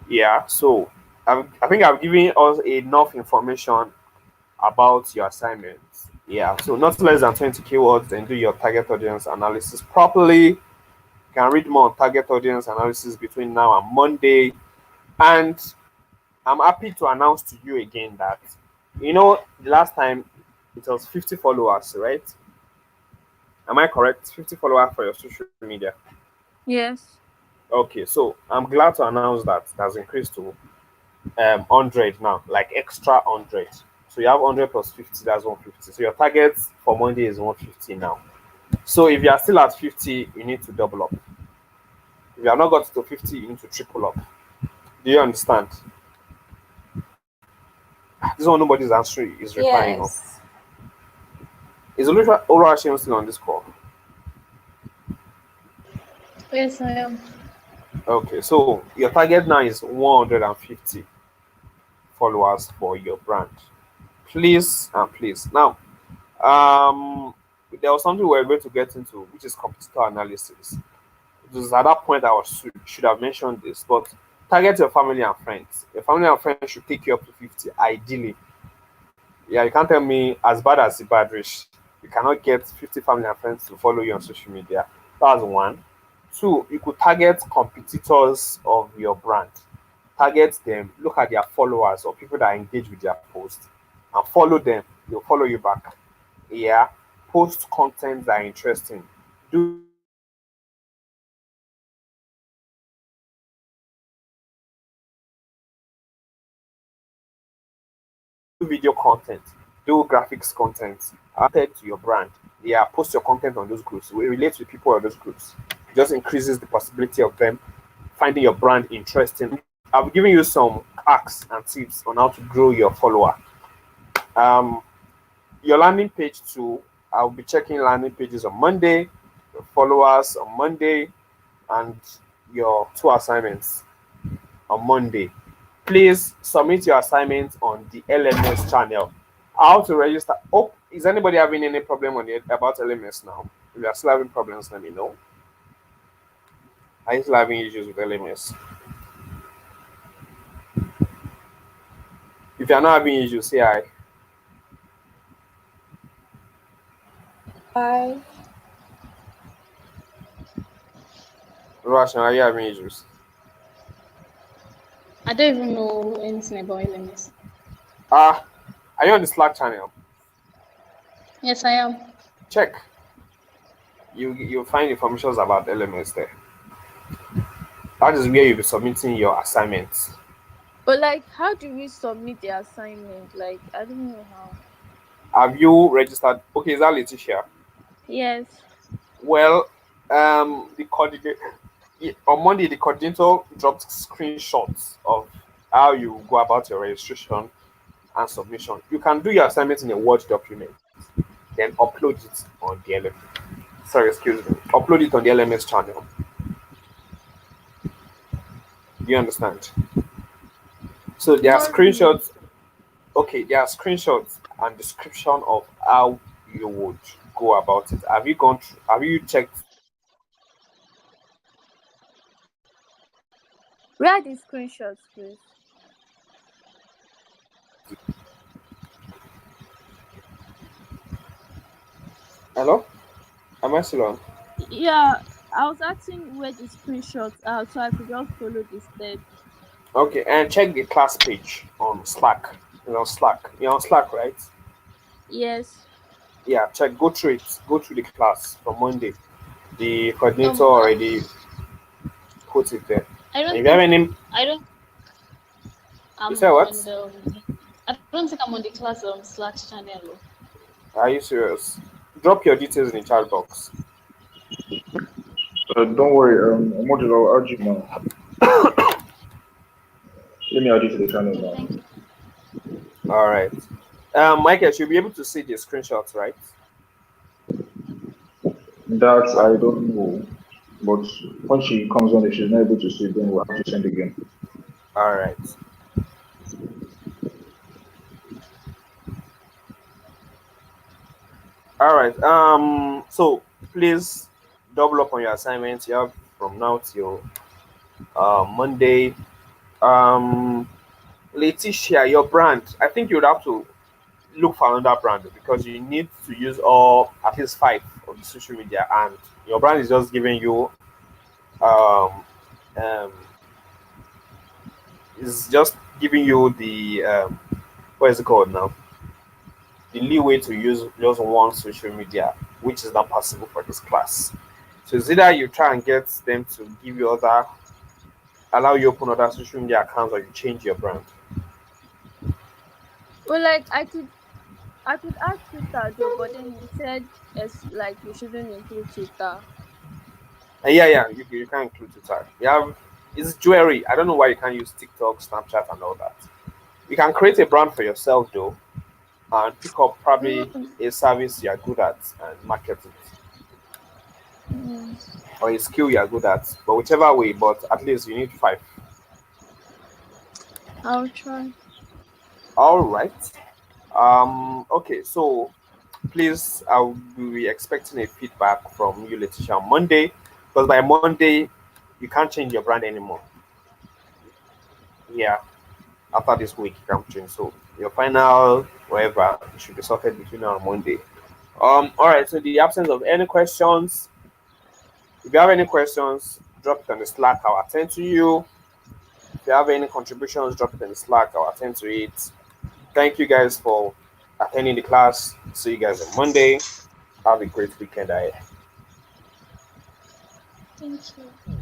yeah. So I think I've given us enough information about your assignments. Yeah. So not less than 20 keywords, then do your target audience analysis properly. You can read more on target audience analysis between now and Monday. And I'm happy to announce to you again that the last time it was 50 followers, right? Am I correct? 50 followers for your social media. Yes. Okay, so I'm glad to announce that it has increased to 100 now, like extra 100. So you have 100 plus 50, that's 150. So your target for Monday is 150 now. So if you are still at 50, you need to double up. If you have not got to 50, you need to triple up. Do you understand? This one nobody's answering is replying. Oh. Yes. Is Olu still on this call? Yes, I am. Okay, so your target now is 150 followers for your brand. Please and please. Now, there was something we were going to get into, which is competitor analysis. It was at that point I should have mentioned this, but target your family and friends. Your family and friends should take you up to 50, ideally. Yeah, you can't tell me as bad as the bad rich. You cannot get 50 family and friends to follow you on social media. That's one. Two, you could target competitors of your brand. Target them, look at their followers or people that engage with their posts and follow them. They'll follow you back. Yeah. Post content that are interesting. Do video content. Do graphics content. Added to your brand. Yeah, post your content on those groups. We relate with people on those groups. It just increases the possibility of them finding your brand interesting. I've given you some hacks and tips on how to grow your follower. Um, your landing page too. I'll be checking landing pages on Monday, followers on Monday and your two assignments on Monday. Please submit your assignments on the LMS channel. How to register? Oh, is anybody having any problem on it about LMS now? If you are still having problems, let me know. Are you still having issues with LMS? If you are not having issues, say hi. Bye. Russian, are you having issues? I don't even know anything about LMS. Ah, are you on the Slack channel? Yes, I am. Check. You'll find information about LMS there. That is where you'll be submitting your assignments. But like, how do we submit the assignment? Like, I don't know how. Have you registered? Okay, is that Letitia? Yes. Well, the coordinator on Monday, the coordinator dropped screenshots of how you go about your registration and submission. You can do your assignment in a Word document, then upload it on the LMS. Sorry, excuse me. Upload it on the LMS channel. Do you understand? So there are Not really. screenshots. Okay, there are screenshots and description of how you would go about it. Have you gone through, have you checked? Where are the screenshots, please? Hello? Am I still on? Yeah, I was asking where the screenshots are so I could just follow the steps. Okay, and check the class page on Slack. You're on Slack. You're on Slack, right? Yes. Yeah, check, go through it. Go through the class from Monday. The coordinator Um, uh, already put it there. I And don't if you have think any, I don't. you I'm say on what? the. I don't think I'm on the class Slack channel. Oh. Are you serious? Drop your details in the chat box. Don't worry, Module, I'll add you now. Let me add you to the channel Okay, now. thank you. All right. Michael, you'll be able to see the screenshots, right? That I don't know, but when she comes on, if she's not able to see, then we'll have to send again. All right. All right. So please double up on your assignments. You have from now till Monday. Um, Letitia, your brand. I think you'd have to look for another brand because you need to use all at least five of the social media, and your brand is just giving you um um is just giving you the what is it called now? The leeway to use just one social media, which is not possible for this class. So it's either you try and get them to give you other, allow you open other social media accounts, or you change your brand. Well, like I could add Twitter though, but then he said it's like we shouldn't include Twitter. And yeah, you can include Twitter. You have it's jewelry. I don't know why you can't use TikTok, Snapchat, and all that. You can create a brand for yourself though, and pick up probably Mm, a service you are good at and market it, mm, or a skill you are good at. But whichever way, but at least you need five. I'll try. All right. Okay, so please, I'll be expecting a feedback from you, Letitia, on Monday, because by Monday, you can't change your brand anymore. Yeah, after this week, you can't change. So your final, whatever, should be sorted between now and Monday. All right. So in the absence of any questions, if you have any questions, drop it on the Slack. I'll attend to you. If you have any contributions, drop it in the Slack. I'll attend to it. Thank you guys for attending the class. See you guys on Monday. Have a great weekend ahead. Thank you.